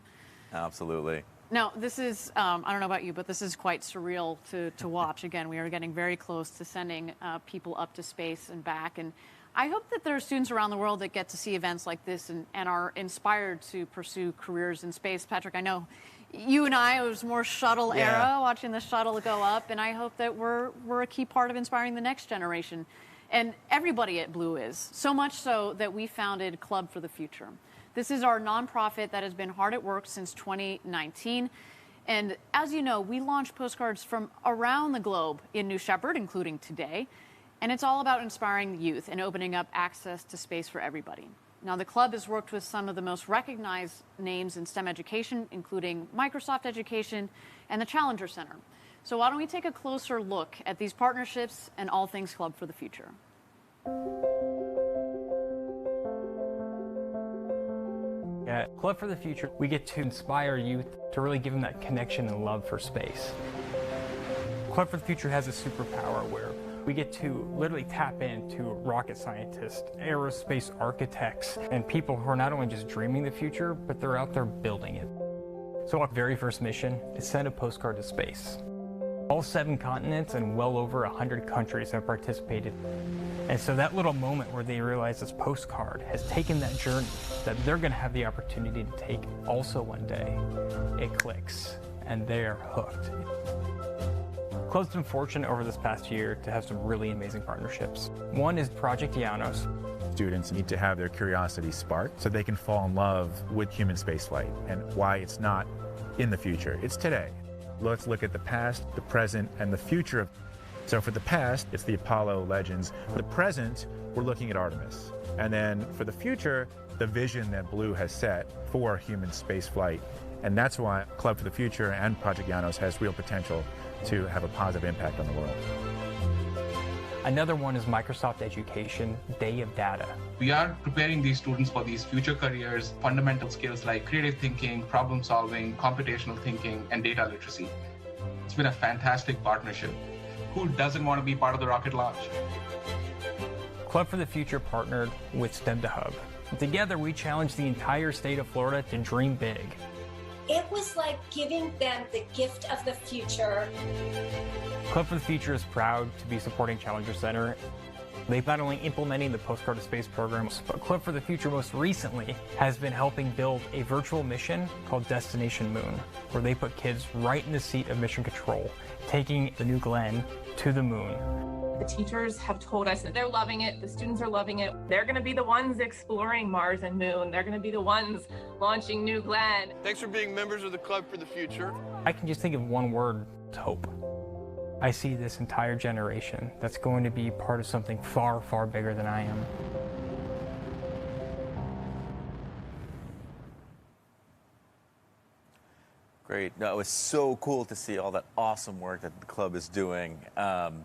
Absolutely. Now, this is, I don't know about you, but this is quite surreal to watch. Again, we are getting very close to sending people up to space and back. And I hope that there are students around the world that get to see events like this and are inspired to pursue careers in space. Patrick, I know you and I, it was more shuttle era, watching the shuttle go up, and I hope that we're a key part of inspiring the next generation. And everybody at Blue is, so much so that we founded Club for the Future. This is our nonprofit that has been hard at work since 2019. And as you know, we launch postcards from around the globe in New Shepard, including today. And it's all about inspiring the youth and opening up access to space for everybody. Now, the club has worked with some of the most recognized names in STEM education, including Microsoft Education and the Challenger Center. So why don't we take a closer look at these partnerships and all things Club for the Future. At Club for the Future, we get to inspire youth to really give them that connection and love for space. Club for the Future has a superpower where we get to literally tap into rocket scientists, aerospace architects, and people who are not only just dreaming the future, but they're out there building it. So our very first mission is send a postcard to space. All 7 continents and well over 100 countries have participated. And so that little moment where they realize this postcard has taken that journey that they're going to have the opportunity to take also one day, it clicks, and they're hooked. Club's been fortunate over this past year to have some really amazing partnerships. One is Project Llanos. Students need to have their curiosity sparked so they can fall in love with human spaceflight and why it's not in the future, it's today. Let's look at the past, the present, and the future. So for the past, it's the Apollo legends. For the present, we're looking at Artemis. And then for the future, the vision that Blue has set for human spaceflight. And that's why Club for the Future and Project Llanos has real potential to have a positive impact on the world. Another one is Microsoft Education Day of Data. We are preparing these students for these future careers, fundamental skills like creative thinking, problem solving, computational thinking, and data literacy. It's been a fantastic partnership. Who doesn't want to be part of the rocket launch? Club for the Future partnered with STEM to Hub. Together, we challenged the entire state of Florida to dream big. It was like giving them the gift of the future. Club for the Future is proud to be supporting Challenger Center. They've not only implementing the Postcard to Space program, but Club for the Future most recently has been helping build a virtual mission called Destination Moon, where they put kids right in the seat of mission control, taking the New Glenn to the moon. The teachers have told us that they're loving it, the students are loving it. They're going to be the ones exploring Mars and Moon. They're going to be the ones launching New Glenn. Thanks for being members of the Club for the Future. I can just think of one word: hope. I see this entire generation that's going to be part of something far, far bigger than I am. Great. No, it was so cool to see all that awesome work that the club is doing.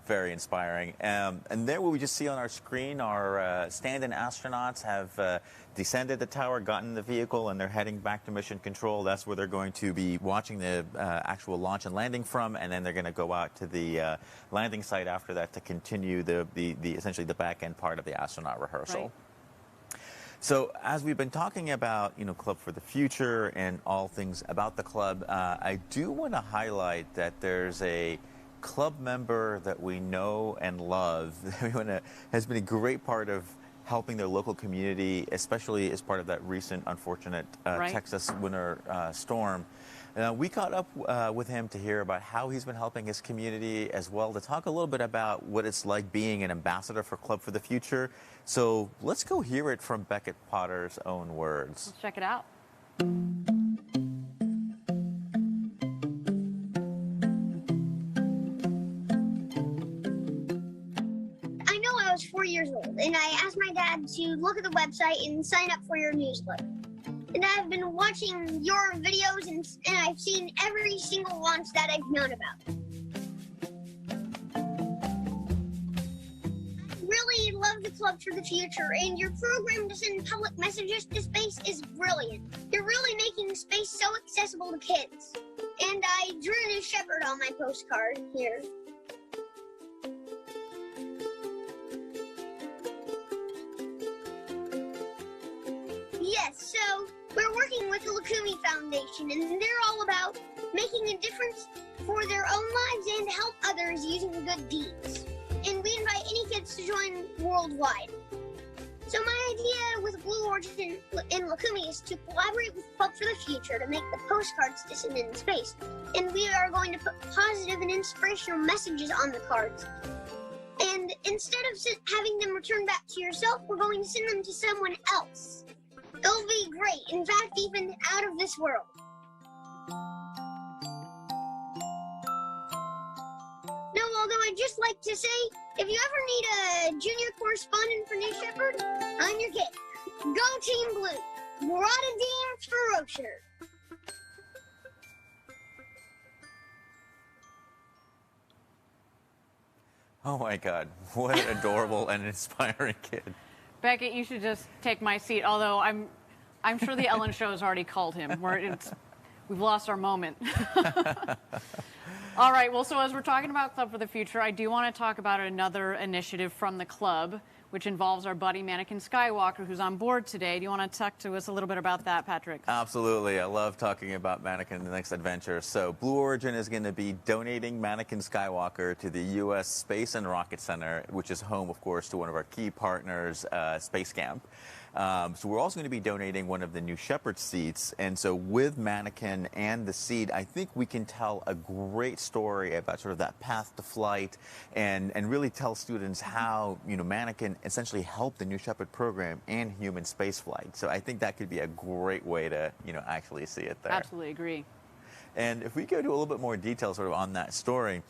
Very inspiring. And there, what we just see on our screen, our stand-in astronauts have descended the tower, gotten in the vehicle, and they're heading back to mission control. That's where they're going to be watching the actual launch and landing from, and then they're going to go out to the landing site after that to continue the essentially the back-end part of the astronaut rehearsal. Right. So as we've been talking about, Club for the Future and all things about the club, I do want to highlight that there's a club member that we know and love that has been a great part of helping their local community, especially as part of that recent unfortunate Texas winter storm. We caught up with him to hear about how he's been helping his community, as well to talk a little bit about what it's like being an ambassador for Club for the Future. So let's go hear it from Beckett Potter's own words. Let's check it out. I know I was 4 years old, and I asked my dad to look at the website and sign up for your newsletter. And I've been watching your videos, and I've seen every single launch that I've known about. I really love the Club for the Future, and your program to send public messages to space is brilliant. You're really making space so accessible to kids. And I drew a new Shepard on my postcard here. Yes, so we're working with the Lukumi Foundation, and they're all about making a difference for their own lives and help others using good deeds. And we invite any kids to join worldwide. So my idea with Blue Origin and Lukumi is to collaborate with Club for the Future to make the postcards to send in space. And we are going to put positive and inspirational messages on the cards. And instead of having them returned back to yourself, we're going to send them to someone else. It'll be great. In fact, even out of this world. No, although I'd just like to say, if you ever need a junior correspondent for New Shepard, I'm your kid. Go Team Blue. Marauding Ferocious. Oh my God, what an adorable and inspiring kid. Beckett, you should just take my seat, although I'm sure the Ellen Show has already called him. We've lost our moment. All right, well, so as we're talking about Club for the Future, I do want to talk about another initiative from the club, which involves our buddy Mannequin Skywalker, who's on board today. Do you want to talk to us a little bit about that, Patrick? Absolutely. I love talking about Mannequin, the next adventure. So Blue Origin is going to be donating Mannequin Skywalker to the U.S. Space and Rocket Center, which is home, of course, to one of our key partners, Space Camp. So we're also going to be donating one of the new Shepard seats. And so with Mannequin and the seat, I think we can tell a great story about sort of that path to flight and really tell students how, Mannequin essentially helped the New Shepard program and human spaceflight. So I think that could be a great way to, actually see it there. Absolutely agree. And if we go to a little bit more detail sort of on that story,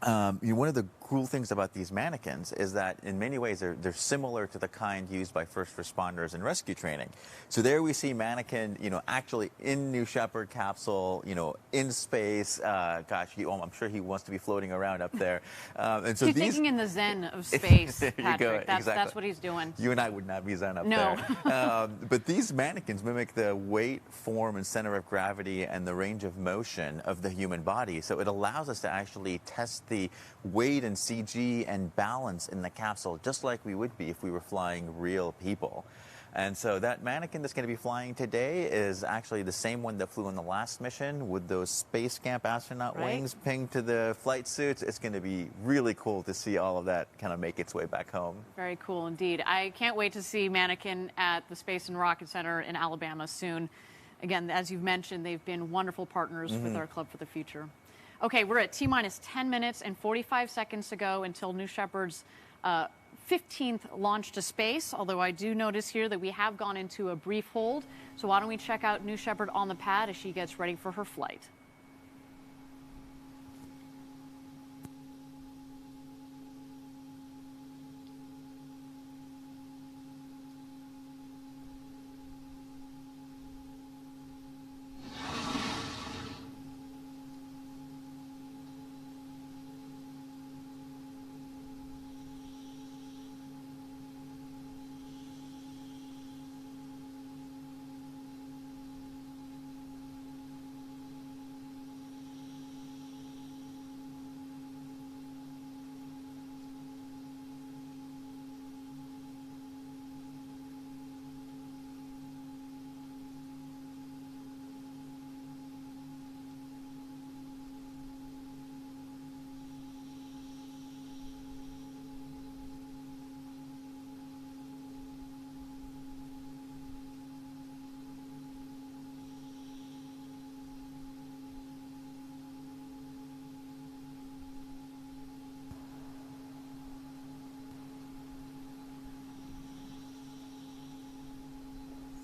one of the cool things about these mannequins is that in many ways they're similar to the kind used by first responders in rescue training. So there we see Mannequin, actually in New Shepard capsule, in space. Gosh, I'm sure he wants to be floating around up there. And so he's taking in the zen of space, there you Patrick. go. Exactly. That's what he's doing. You and I would not be zen up No. there. But these mannequins mimic the weight, form, and center of gravity and the range of motion of the human body. So it allows us to actually test the weight and CG and balance in the capsule, just like we would be if we were flying real people. And so that mannequin that's going to be flying today is actually the same one that flew on the last mission with those Space Camp astronaut wings pinned to the flight suits. It's going to be really cool to see all of that kind of make its way back home. Very cool indeed. I can't wait to see Mannequin at the Space and Rocket Center in Alabama soon. Again, as you've mentioned, they've been wonderful partners with our Club for the Future. Okay, we're at T-minus 10 minutes and 45 seconds to go until New Shepard's 15th launch to space, although I do notice here that we have gone into a brief hold. So why don't we check out New Shepard on the pad as she gets ready for her flight.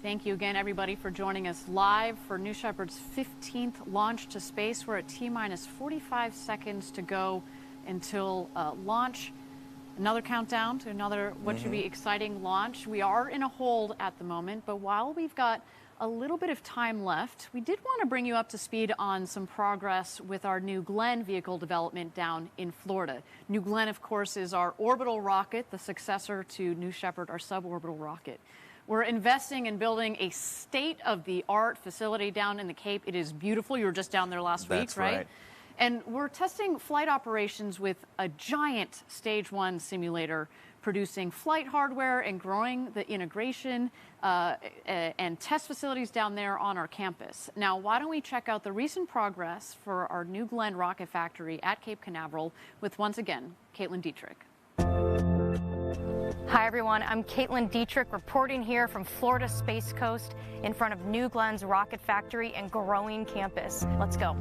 Thank you again, everybody, for joining us live for New Shepard's 15th launch to space. We're at T-minus 45 seconds to go until launch. Another countdown to another what should be exciting launch. We are in a hold at the moment, but while we've got a little bit of time left, we did want to bring you up to speed on some progress with our New Glenn vehicle development down in Florida. New Glenn, of course, is our orbital rocket, the successor to New Shepard, our suborbital rocket. We're investing in building a state-of-the-art facility down in the Cape. It is beautiful. You were just down there last week, right? And we're testing flight operations with a giant Stage 1 simulator, producing flight hardware and growing the integration and test facilities down there on our campus. Now, why don't we check out the recent progress for our New Glenn rocket factory at Cape Canaveral with, once again, Caitlin Dietrich. Hi everyone, I'm Caitlin Dietrich reporting here from Florida Space Coast in front of New Glenn's rocket factory and growing campus. Let's go.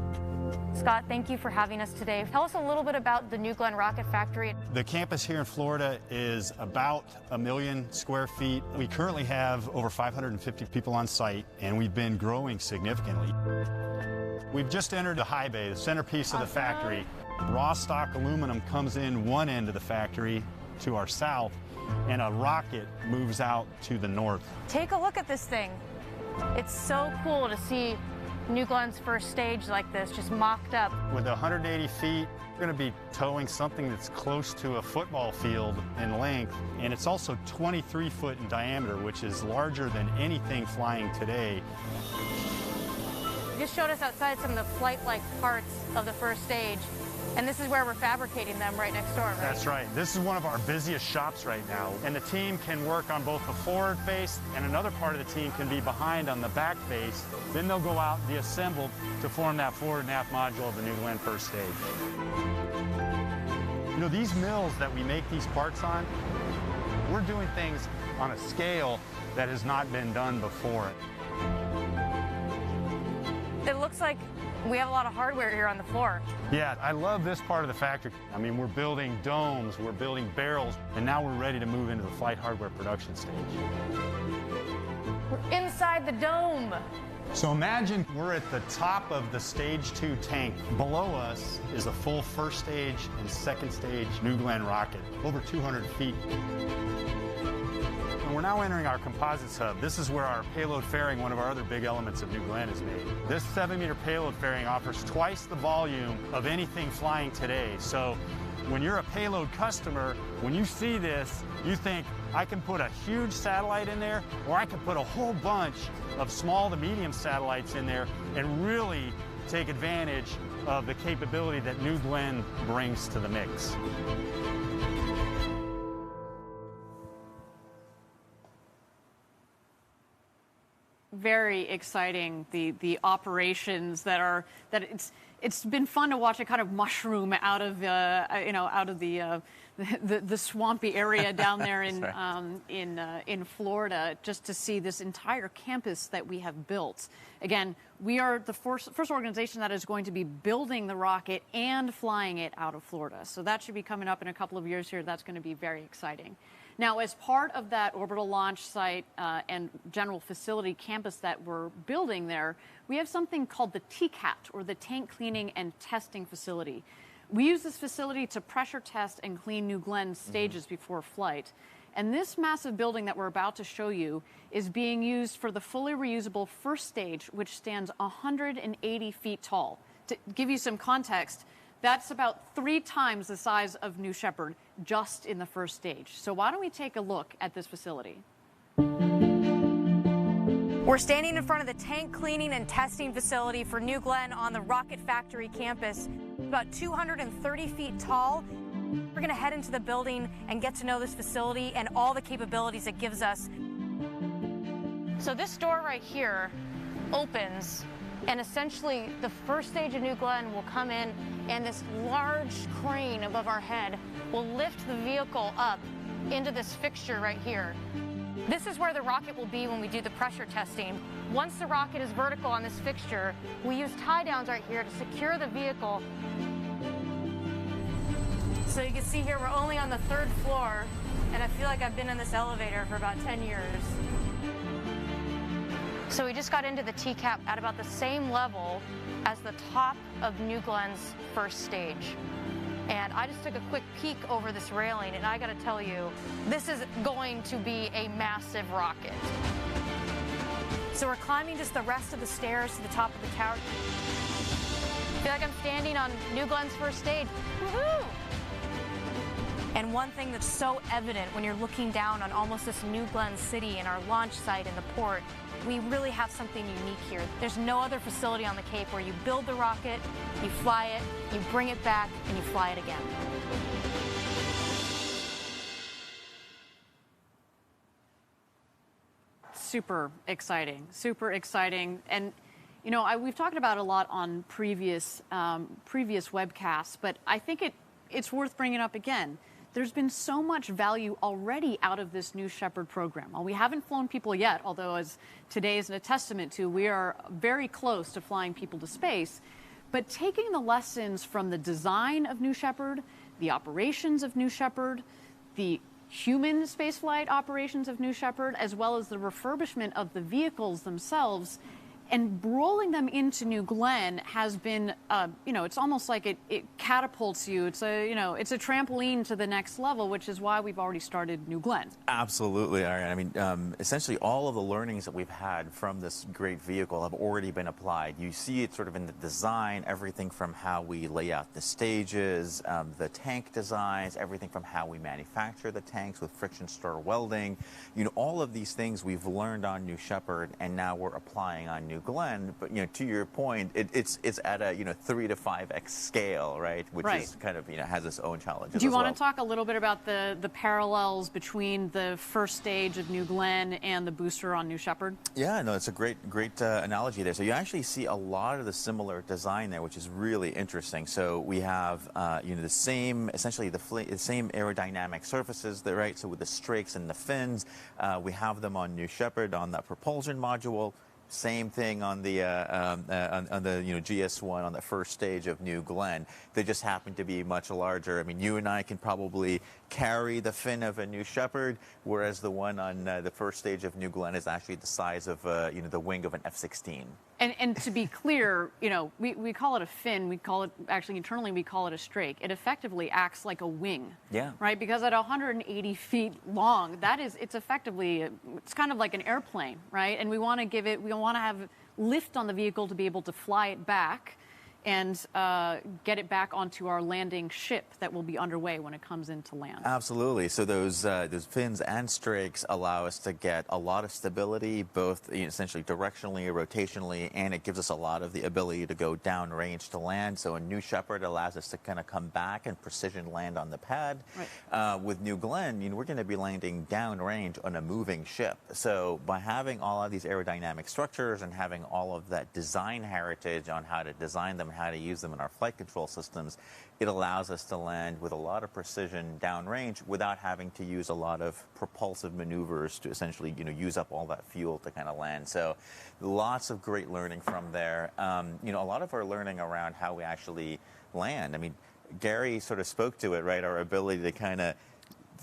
Scott, thank you for having us today. Tell us a little bit about the New Glenn rocket factory. The campus here in Florida is about 1 million square feet. We currently have over 550 people on site, and we've been growing significantly. We've just entered the high bay, the centerpiece of the factory. Raw stock aluminum comes in one end of the factory to our south, and a rocket moves out to the north. Take a look at this thing. It's so cool to see New Glenn's first stage like this, just mocked up. With 180 feet, we're going to be towing something that's close to a football field in length, and it's also 23 foot in diameter, which is larger than anything flying today. You just showed us outside some of the flight-like parts of the first stage. And this is where we're fabricating them right next door, right? That's right. This is one of our busiest shops right now. And the team can work on both the forward face, and another part of the team can be behind on the back face. Then they'll go out and be assembled to form that forward and aft module of the New Glenn first stage. You know, these mills that we make these parts on, we're doing things on a scale that has not been done before. It looks like we have a lot of hardware here on the floor. Yeah, I love this part of the factory. I mean, we're building domes, we're building barrels, and now we're ready to move into the flight hardware production stage. We're inside the dome. So imagine we're at the top of the Stage 2 tank. Below us is a full first stage and second stage New Glenn rocket, over 200 feet. And we're now entering our composites hub. This is where our payload fairing, one of our other big elements of New Glenn, is made. This 7-meter payload fairing offers twice the volume of anything flying today. So when you're a payload customer, when you see this, you think, I can put a huge satellite in there, or I can put a whole bunch of small to medium satellites in there and really take advantage of the capability that New Glenn brings to the mix. very exciting, the operations that it's been fun to watch it kind of mushroom out of the swampy area down there in Florida, just to see this entire campus that we have built. Again, we are the first organization that is going to be building the rocket and flying it out of Florida. So that should be coming up in a couple of years here. That's going to be very exciting. Now, as part of that orbital launch site and general facility campus that we're building there, we have something called the TCAT, or the Tank Cleaning and Testing Facility. We use this facility to pressure test and clean New Glenn stages before flight. And this massive building that we're about to show you is being used for the fully reusable first stage, which stands 180 feet tall. To give you some context, that's about 3 times the size of New Shepard just in the first stage. So why don't we take a look at this facility? We're standing in front of the tank cleaning and testing facility for New Glenn on the Rocket Factory campus. About 230 feet tall. We're going to head into the building and get to know this facility and all the capabilities it gives us. So this door right here opens, and essentially the first stage of New Glenn will come in, and this large crane above our head will lift the vehicle up into this fixture right here. This is where the rocket will be when we do the pressure testing. Once the rocket is vertical on this fixture, we use tie downs right here to secure the vehicle. So you can see here, we're only on the 3rd floor, and I feel like I've been in this elevator for about 10 years. So we just got into the TCAP at about the same level as the top of New Glenn's first stage. And I just took a quick peek over this railing, and I gotta tell you, this is going to be a massive rocket. So we're climbing just the rest of the stairs to the top of the tower. I feel like I'm standing on New Glenn's first stage. Woohoo! And one thing that's so evident when you're looking down on almost this New Glenn city and our launch site in the port, we really have something unique here. There's no other facility on the Cape where you build the rocket, you fly it, you bring it back, and you fly it again. Super exciting, super exciting. And, you know, we've talked about it a lot on previous webcasts, but I think it's worth bringing up again. There's been so much value already out of this New Shepard program. Well, we haven't flown people yet, although as today is a testament to, we are very close to flying people to space. But taking the lessons from the design of New Shepard, the operations of New Shepard, the human spaceflight operations of New Shepard, as well as the refurbishment of the vehicles themselves, and rolling them into New Glenn has been, you know, it's almost like it catapults you. It's a trampoline to the next level, which is why we've already started New Glenn. Absolutely, Ariane. I mean, essentially all of the learnings that we've had from this great vehicle have already been applied. You see it sort of in the design, everything from how we lay out the stages, the tank designs, everything from how we manufacture the tanks with friction stir welding. You know, all of these things we've learned on New Shepard, and now we're applying on New Glenn. But, you know, to your point, it's at a 3 to 5x scale, right? Which is kind of, has its own challenges. Do you want to talk a little bit about the parallels between the first stage of New Glenn and the booster on New Shepard? Yeah, no, it's a great analogy there. So you actually see a lot of the similar design there, which is really interesting. So we have the same, essentially the same aerodynamic surfaces there, right? So with the strakes and the fins, we have them on New Shepard on that propulsion module. Same thing on the GS1 on the first stage of New Glenn. They just happen to be much larger. I mean, you and I can probably carry the fin of a New Shepard, whereas the one on the first stage of New Glenn is actually the size of the wing of an F-16. And to be clear, we call it a fin. We call it, actually internally, we call it a strake. It effectively acts like a wing. Yeah. Right? Because at 180 feet long, it's effectively, it's kind of like an airplane, right? And we want to have lift on the vehicle to be able to fly it back. and get it back onto our landing ship that will be underway when it comes into land. Absolutely. So those fins and strakes allow us to get a lot of stability, both essentially directionally, rotationally, and it gives us a lot of the ability to go downrange to land. So a New Shepard allows us to kind of come back and precision land on the pad. Right. With New Glenn, we're going to be landing downrange on a moving ship. So by having all of these aerodynamic structures and having all of that design heritage on how to design them, how to use them in our flight control systems, it allows us to land with a lot of precision downrange without having to use a lot of propulsive maneuvers to essentially, use up all that fuel to kind of land. So lots of great learning from there. A lot of our learning around how we actually land. I mean, Gary sort of spoke to it, right? Our ability to kind of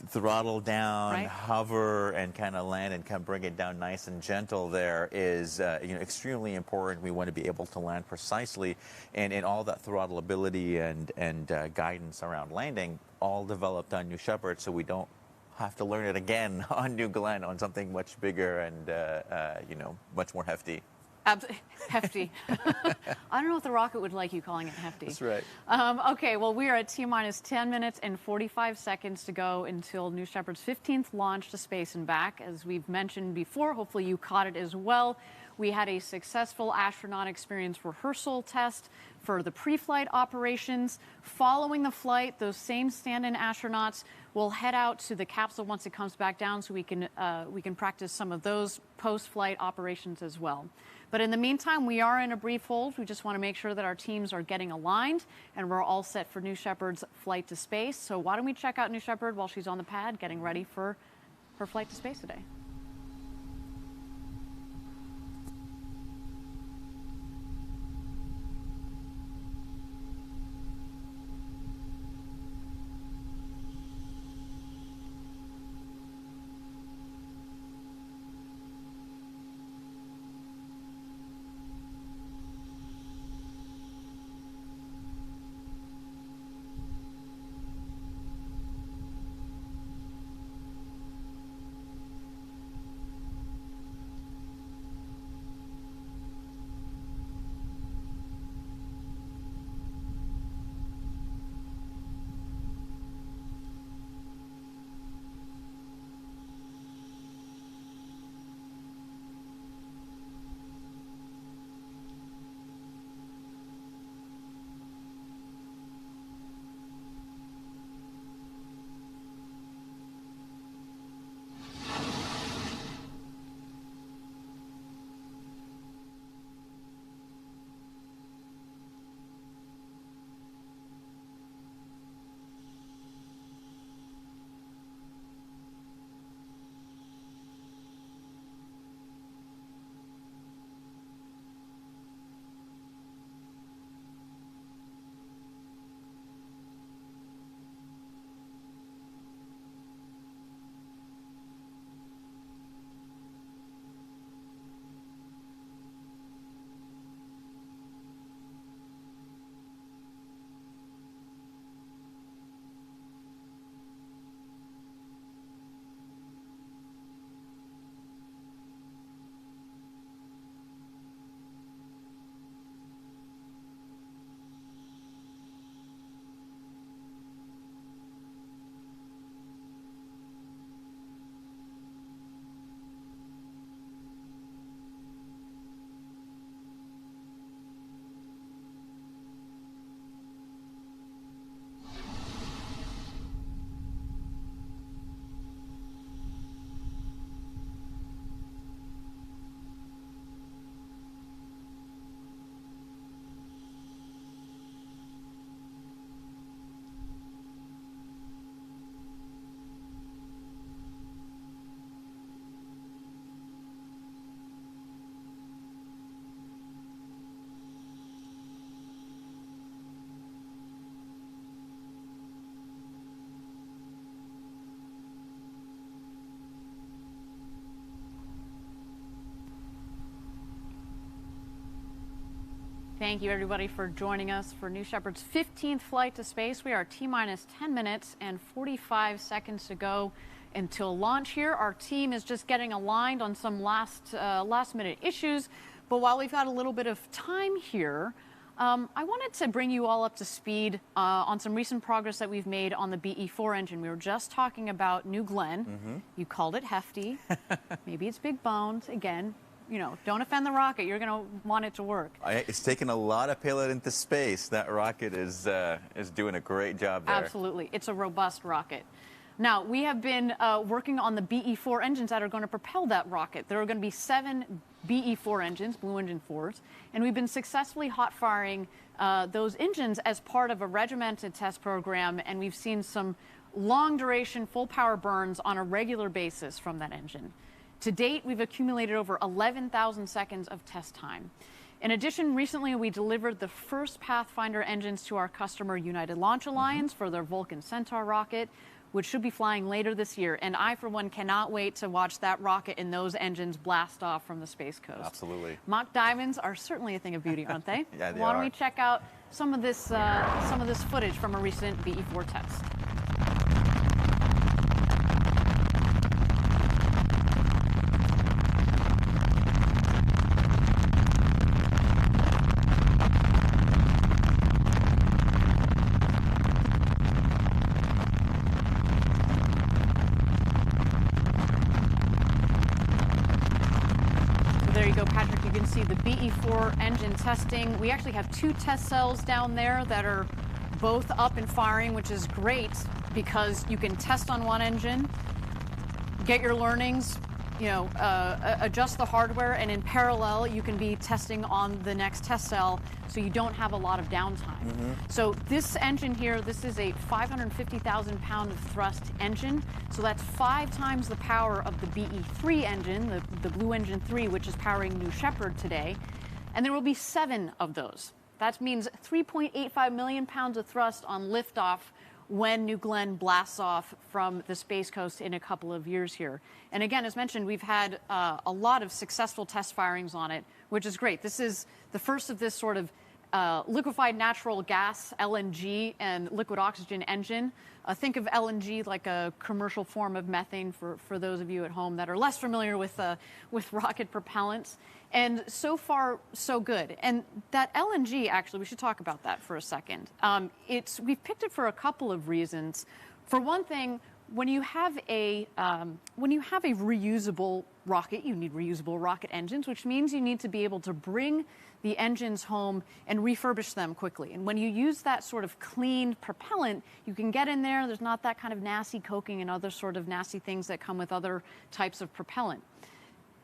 throttle down, right, hover, and kind of land and kind of bring it down nice and gentle there is extremely important. We want to be able to land precisely, and all that throttle ability and guidance around landing all developed on New Shepard, so we don't have to learn it again on New Glenn on something much bigger and much more hefty. Hefty. I don't know if the rocket would like you calling it hefty. That's right. Okay, well, we are at T-minus 10 minutes and 45 seconds to go until New Shepard's 15th launch to space and back. As we've mentioned before, hopefully you caught it as well, we had a successful astronaut experience rehearsal test for the pre-flight operations. Following the flight, those same stand-in astronauts will head out to the capsule once it comes back down, so we can practice some of those post-flight operations as well. But in the meantime, we are in a brief hold. We just want to make sure that our teams are getting aligned and we're all set for New Shepard's flight to space. So why don't we check out New Shepard while she's on the pad getting ready for her flight to space today. Thank you, everybody, for joining us for New Shepard's 15th flight to space. We are T-minus 10 minutes and 45 seconds to go until launch here. Our team is just getting aligned on some last-minute issues. But while we've got a little bit of time here, I wanted to bring you all up to speed on some recent progress that we've made on the BE-4 engine. We were just talking about New Glenn. You called it hefty. Maybe it's big boned. Again, you know, don't offend the rocket. You're going to want it to work. It's taken a lot of payload into space. That rocket is doing a great job there. Absolutely. It's a robust rocket. Now, we have been working on the BE-4 engines that are going to propel that rocket. There are going to be 7 BE-4 engines, Blue Engine 4s, and we've been successfully hot-firing those engines as part of a regimented test program, and we've seen some long-duration, full-power burns on a regular basis from that engine. To date, we've accumulated over 11,000 seconds of test time. In addition, recently we delivered the first Pathfinder engines to our customer United Launch Alliance for their Vulcan Centaur rocket, which should be flying later this year. And I, for one, cannot wait to watch that rocket and those engines blast off from the Space Coast. Absolutely. Mock diamonds are certainly a thing of beauty, aren't they? Yeah, they Why don't are. we check out some of this footage from a recent BE-4 test? See the BE-4 engine testing. We actually have 2 test cells down there that are both up and firing, which is great because you can test on one engine, get your learnings, you know, adjust the hardware, and in parallel you can be testing on the next test cell so you don't have a lot of downtime. So this engine here, this is a 550,000 pound of thrust engine, so that's 5 times the power of the BE-3 engine, the Blue Engine 3, which is powering New Shepard today, and there will be 7 of those. That means 3.85 million pounds of thrust on liftoff when New Glenn blasts off from the Space Coast in a couple of years here. And again, as mentioned, we've had a lot of successful test firings on it, which is great. This is the first of this sort of liquefied natural gas, LNG, and liquid oxygen engine. Think of LNG like a commercial form of methane for those of you at home that are less familiar with rocket propellants. And so far, so good. And that LNG, actually, we should talk about that for a second. We've picked it for a couple of reasons. For one thing, when you have a reusable rocket, you need reusable rocket engines, which means you need to be able to bring the engines home and refurbish them quickly. And when you use that sort of clean propellant, you can get in there. There's not that kind of nasty coking and other sort of nasty things that come with other types of propellant.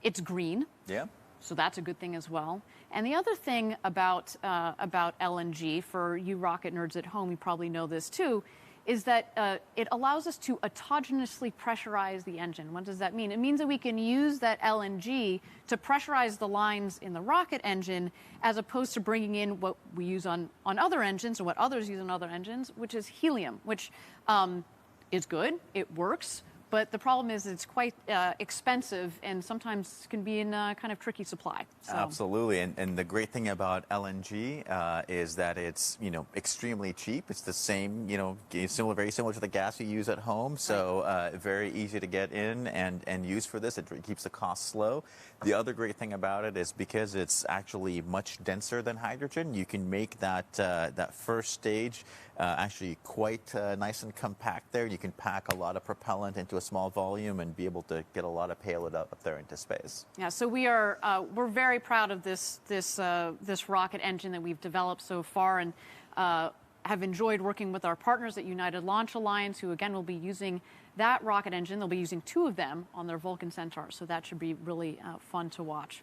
It's green. Yeah. So that's a good thing as well. And the other thing about LNG, for you rocket nerds at home, you probably know this too, is that it allows us to autogenously pressurize the engine. What does that mean? It means that we can use that LNG to pressurize the lines in the rocket engine as opposed to bringing in what we use on other engines or what others use on other engines, which is helium, which is good, it works, but the problem is it's quite expensive and sometimes can be in a kind of tricky supply. So. Absolutely, and the great thing about LNG is that it's extremely cheap. It's the same, very similar to the gas you use at home. So very easy to get in and use for this. It keeps the costs low. The other great thing about it is because it's actually much denser than hydrogen, you can make that first stage actually quite nice and compact there. You can pack a lot of propellant into a small volume and be able to get a lot of payload up there into space. Yeah, so we're very proud of this rocket engine that we've developed so far, and have enjoyed working with our partners at United Launch Alliance, who again will be using that rocket engine. They'll be using 2 of them on their Vulcan Centaur, so that should be really fun to watch.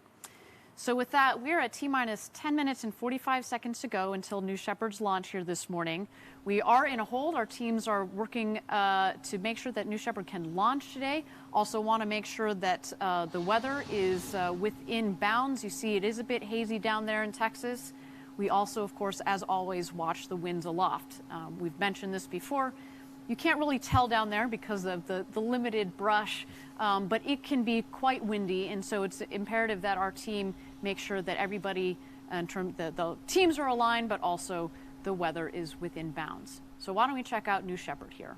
So with that, we're at T-minus 10 minutes and 45 seconds to go until New Shepard's launch here this morning. We are in a hold. Our teams are working to make sure that New Shepard can launch today. Also want to make sure that the weather is within bounds. You see it is a bit hazy down there in Texas. We also, of course, as always, watch the winds aloft. We've mentioned this before. You can't really tell down there because of the limited brush, but it can be quite windy, and so it's imperative that our team make sure that everybody, the teams are aligned, but also the weather is within bounds. So why don't we check out New Shepard here?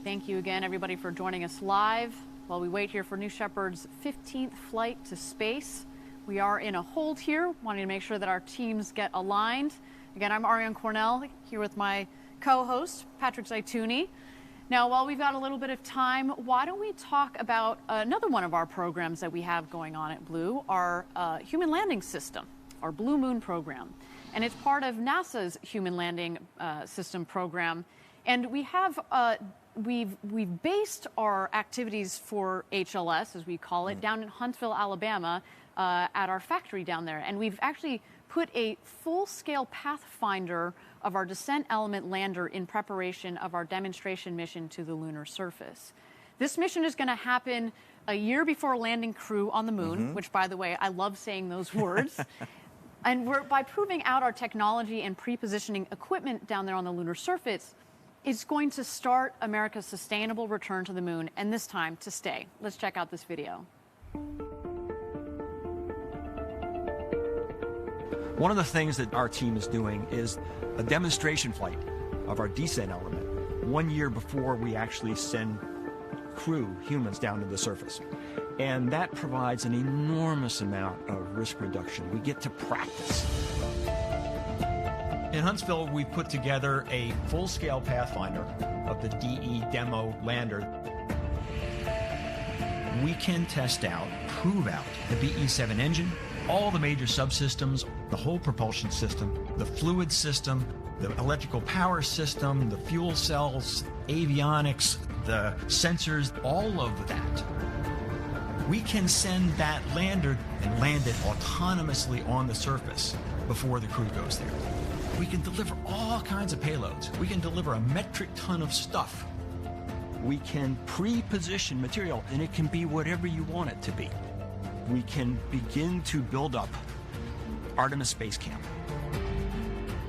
Thank you again, everybody, for joining us live while we wait here for New Shepard's 15th flight to space. We are in a hold here, wanting to make sure that our teams get aligned. Again, I'm Ariane Cornell, here with my co-host, Patrick Zaituni. Now, while we've got a little bit of time, why don't we talk about another one of our programs that we have going on at Blue, our Human Landing System, our Blue Moon program. And it's part of NASA's Human Landing System program. And we have, we've based our activities for HLS, as we call it, down in Huntsville, Alabama, at our factory down there. And we've actually put a full-scale pathfinder of our descent element lander in preparation of our demonstration mission to the lunar surface. This mission is going to happen a year before landing crew on the moon, which, by the way, I love saying those words. And by proving out our technology and pre-positioning equipment down there on the lunar surface, it's going to start America's sustainable return to the moon, and this time to stay. Let's check out this video. One of the things that our team is doing is a demonstration flight of our descent element 1 year before we actually send crew, humans, down to the surface. And that provides an enormous amount of risk reduction. We get to practice. In Huntsville, we put together a full-scale pathfinder of the DE demo lander. We can test out, prove out the BE-7 engine, all the major subsystems, the whole propulsion system, the fluid system, the electrical power system, the fuel cells, avionics, the sensors, all of that. We can send that lander and land it autonomously on the surface before the crew goes there. We can deliver all kinds of payloads. We can deliver a metric ton of stuff. We can pre-position material, and it can be whatever you want it to be. We can begin to build up Artemis Space Camp.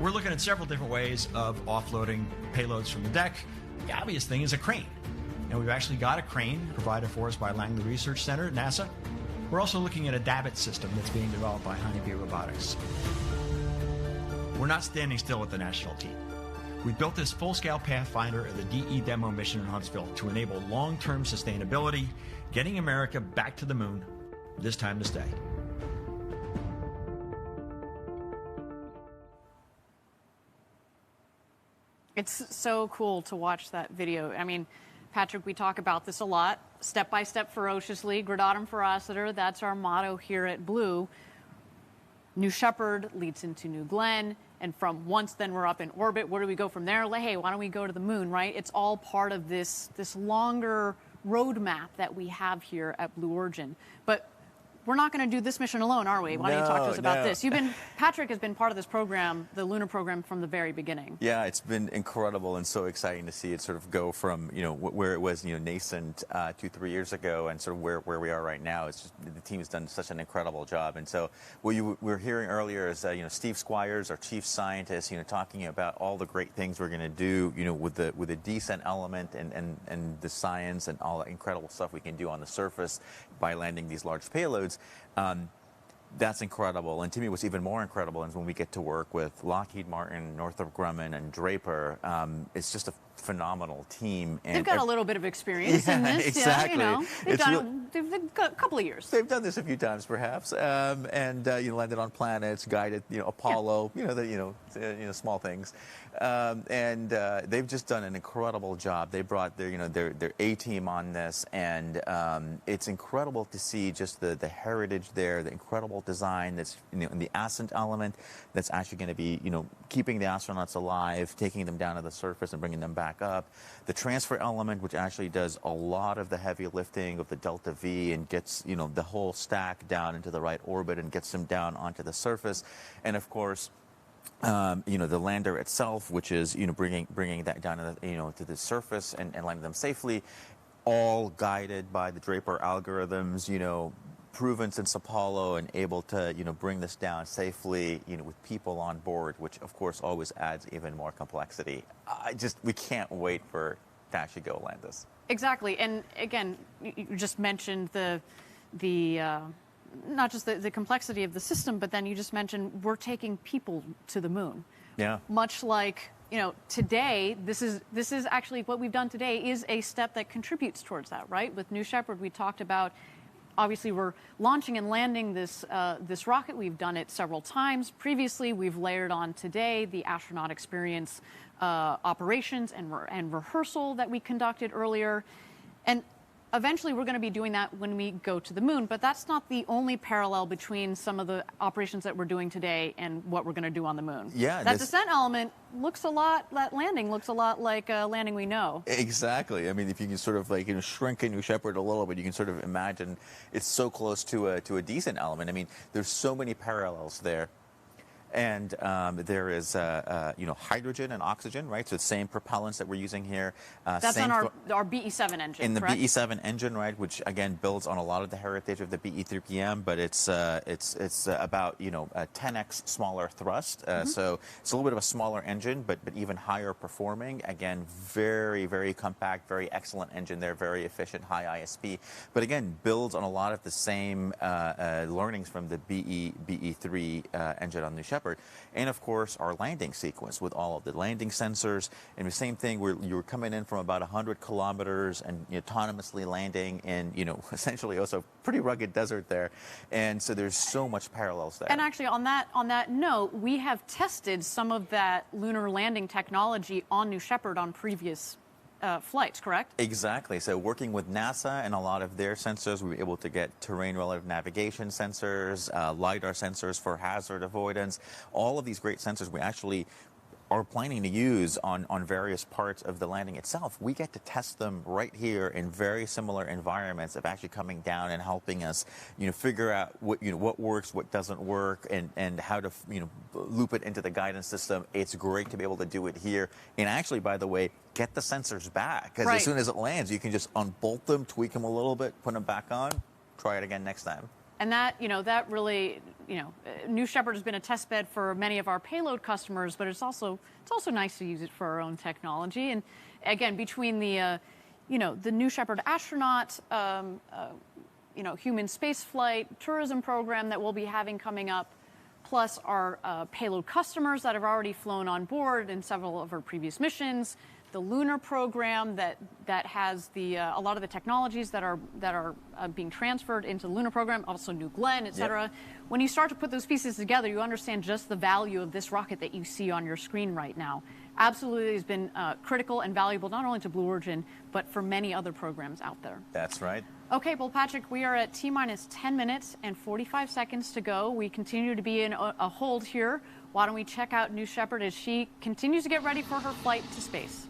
We're looking at several different ways of offloading payloads from the deck. The obvious thing is a crane. And we've actually got a crane provided for us by Langley Research Center at NASA. We're also looking at a Dabbit system that's being developed by Honeybee Robotics. We're not standing still with the national team. We built this full-scale pathfinder of the DE demo mission in Huntsville to enable long-term sustainability, getting America back to the moon, this time to stay. It's so cool to watch that video. I mean, Patrick, we talk about this a lot. Step by step, ferociously, gradatum ferociter. That's our motto here at Blue. New Shepard leads into New Glenn. And from once then we're up in orbit, where do we go from there? Like, hey, why don't we go to the moon, right? It's all part of this longer roadmap that we have here at Blue Origin. But we're not going to do this mission alone, are we? Why don't you talk to us about this? Patrick has been part of this program, the lunar program, from the very beginning. Yeah, it's been incredible and so exciting to see it sort of go from, where it was, nascent 2-3 years ago and sort of where we are right now. It's just, the team has done such an incredible job. And so what you were hearing earlier is, Steve Squires, our chief scientist, talking about all the great things we're going to do, with the descent element and the science and all the incredible stuff we can do on the surface by landing these large payloads. That's incredible. And to me, what's even more incredible is when we get to work with Lockheed Martin, Northrop Grumman, and Draper. It's just a phenomenal team. And they've got a little bit of experience in this. Exactly. Yeah, they've done it a couple of years. They've done this a few times, perhaps, and landed on planets, guided, Apollo, small things, and they've just done an incredible job. They brought their A team on this, and it's incredible to see just the heritage there, the incredible design that's in the ascent element that's actually going to be keeping the astronauts alive, taking them down to the surface and bringing them back up. The transfer element, which actually does a lot of the heavy lifting of the Delta V and gets the whole stack down into the right orbit and gets them down onto the surface, and of course the lander itself, which is bringing that down to the surface and landing them safely, all guided by the Draper algorithms, proven since Apollo and able to bring this down safely with people on board, which of course always adds even more complexity. We can't wait to actually go land this. Exactly. And again, you just mentioned the not just the complexity of the system, but then you just mentioned we're taking people to the moon. Yeah. Much like today, this is actually what we've done today is a step that contributes towards that, right? With New Shepard, we talked about, obviously, we're launching and landing this rocket. We've done it several times previously. We've layered on today the astronaut experience operations and rehearsal that we conducted earlier. And eventually, we're going to be doing that when we go to the moon, but that's not the only parallel between some of the operations that we're doing today and what we're going to do on the moon. Yeah, that descent element looks a lot, that landing looks a lot like a landing we know. Exactly. I mean, if you can sort of like, shrink a New Shepard a little bit, you can sort of imagine it's so close to a decent element. I mean, there's so many parallels there. And there is, hydrogen and oxygen, right? So the same propellants that we're using here. That's on our BE-7 engine, in the correct? BE-7 engine, right? Which again builds on a lot of the heritage of the BE-3PM, but it's about a 10x smaller thrust. So it's a little bit of a smaller engine, but even higher performing. Again, very, very compact, very excellent engine there, very efficient, high ISP. But again, builds on a lot of the same learnings from the BE-3 engine on New Shepard. And of course, our landing sequence with all of the landing sensors. And the same thing, you're coming in from about 100 kilometers and autonomously landing in, essentially also pretty rugged desert there. And so there's so much parallels there. And actually, on that note, we have tested some of that lunar landing technology on New Shepard on previous flights, correct? Exactly. So working with NASA and a lot of their sensors, we were able to get terrain relative navigation sensors, LiDAR sensors for hazard avoidance, all of these great sensors we actually are planning to use on various parts of the landing itself. We get to test them right here in very similar environments of actually coming down and helping us, figure out what works, what doesn't work, and how to, loop it into the guidance system. It's great to be able to do it here. And actually, by the way, get the sensors back, because as soon as it lands, you can just unbolt them, tweak them a little bit, put them back on, try it again next time. And that, that really, New Shepard has been a test bed for many of our payload customers, but it's also nice to use it for our own technology. And again, between the, the New Shepard astronaut, human spaceflight tourism program that we'll be having coming up, plus our payload customers that have already flown on board in several of our previous missions, the lunar program that has a lot of the technologies that are being transferred into the lunar program, also New Glenn, et cetera. Yep. When you start to put those pieces together, you understand just the value of this rocket that you see on your screen right now. Absolutely has been critical and valuable not only to Blue Origin, but for many other programs out there. That's right. Okay, well, Patrick, we are at T-minus 10 minutes and 45 seconds to go. We continue to be in a hold here. Why don't we check out New Shepard as she continues to get ready for her flight to space.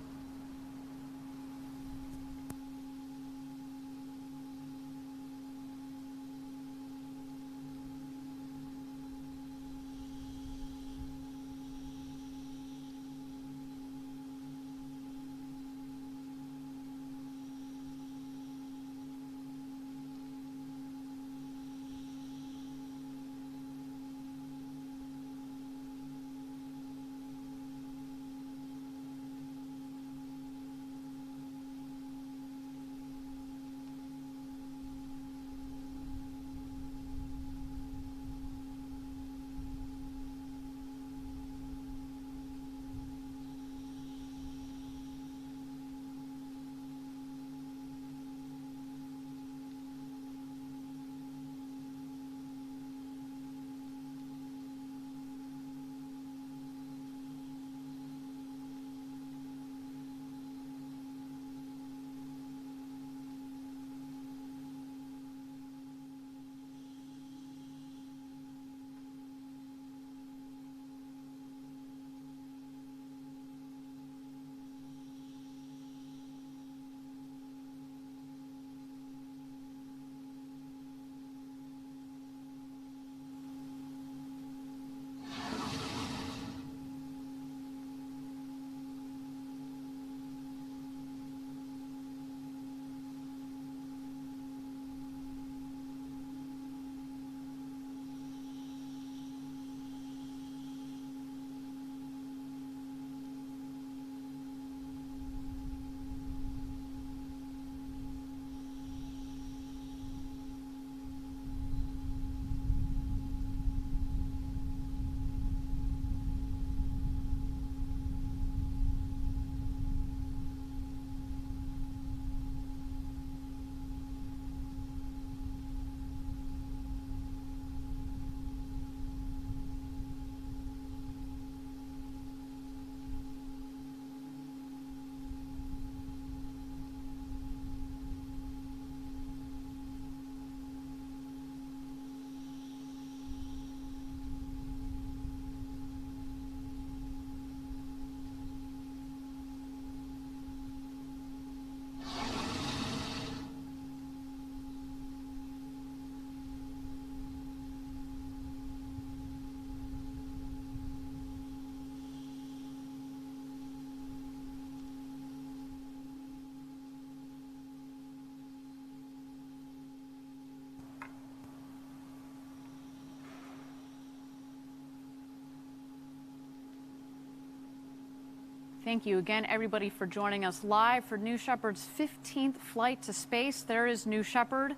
Thank you again, everybody, for joining us live for New Shepard's 15th flight to space. There is New Shepard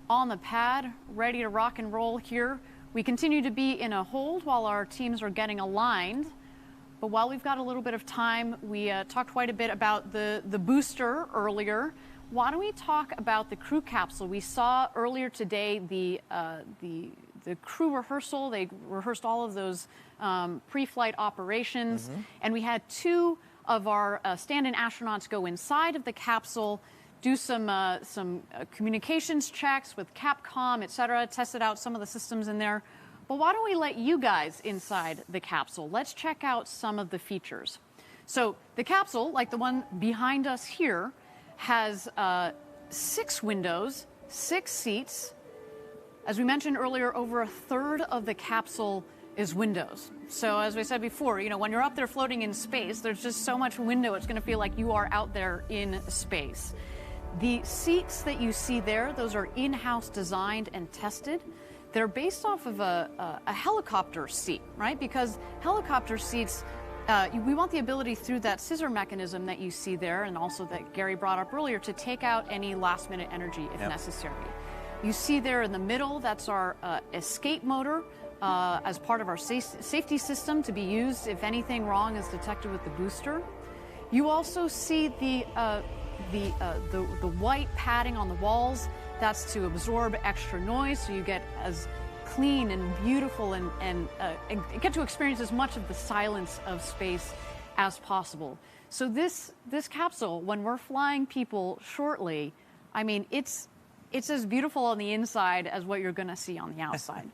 on the pad, ready to rock and roll here. We continue to be in a hold while our teams are getting aligned. But while we've got a little bit of time, we talked quite a bit about the booster earlier. Why don't we talk about the crew capsule? We saw earlier today the crew rehearsal. They rehearsed all of those pre-flight operations, and we had two of our stand-in astronauts go inside of the capsule, do some communications checks with CAPCOM, et cetera, tested out some of the systems in there. But why don't we let you guys inside the capsule? Let's check out some of the features. So the capsule, like the one behind us here, has 6 windows, 6 seats. As we mentioned earlier, over a third of the capsule is windows. So as we said before, you know, when you're up there floating in space, there's just so much window, it's going to feel like you are out there in space. The seats that you see there, those are in-house designed and tested. They're based off of a helicopter seat, right? Because helicopter seats, we want the ability through that scissor mechanism that you see there, and also that Gary brought up earlier, to take out any last-minute energy if necessary. You see there in the middle, that's our escape motor as part of our safety system to be used if anything wrong is detected with the booster. You also see the white padding on the walls. That's to absorb extra noise, so you get as clean and beautiful and get to experience as much of the silence of space as possible. So this capsule, when we're flying people shortly, I mean, it's as beautiful on the inside as what you're going to see on the outside.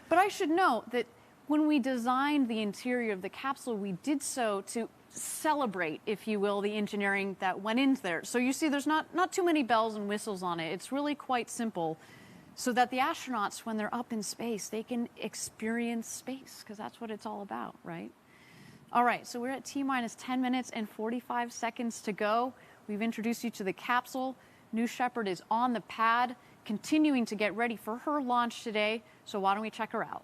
But I should note that when we designed the interior of the capsule, we did so to celebrate, if you will, the engineering that went into there. So you see there's not too many bells and whistles on it. It's really quite simple, so that the astronauts, when they're up in space, they can experience space, because that's what it's all about, right? All right, so we're at T-minus 10 minutes and 45 seconds to go. We've introduced you to the capsule. New Shepard is on the pad, continuing to get ready for her launch today. So why don't we check her out?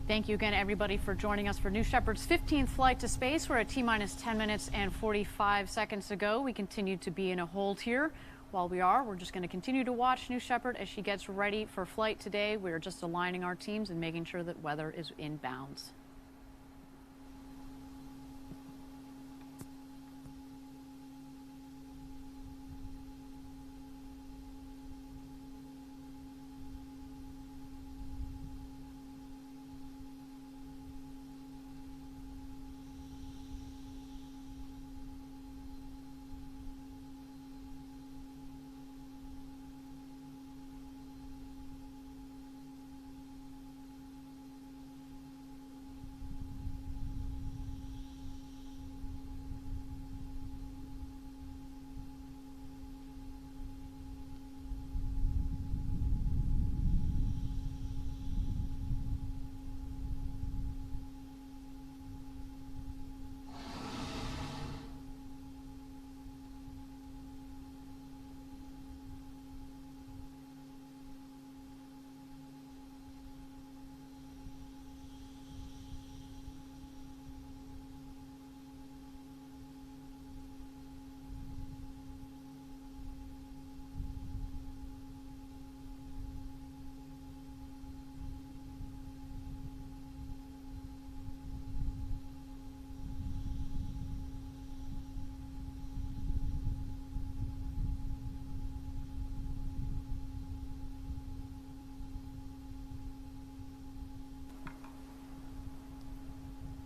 Thank you again, everybody, for joining us for New Shepard's 15th flight to space. We're at T-minus 10 minutes and 45 seconds to go. We continue to be in a hold here. While we're just going to continue to watch New Shepard as she gets ready for flight today. We're just aligning our teams and making sure that weather is in bounds.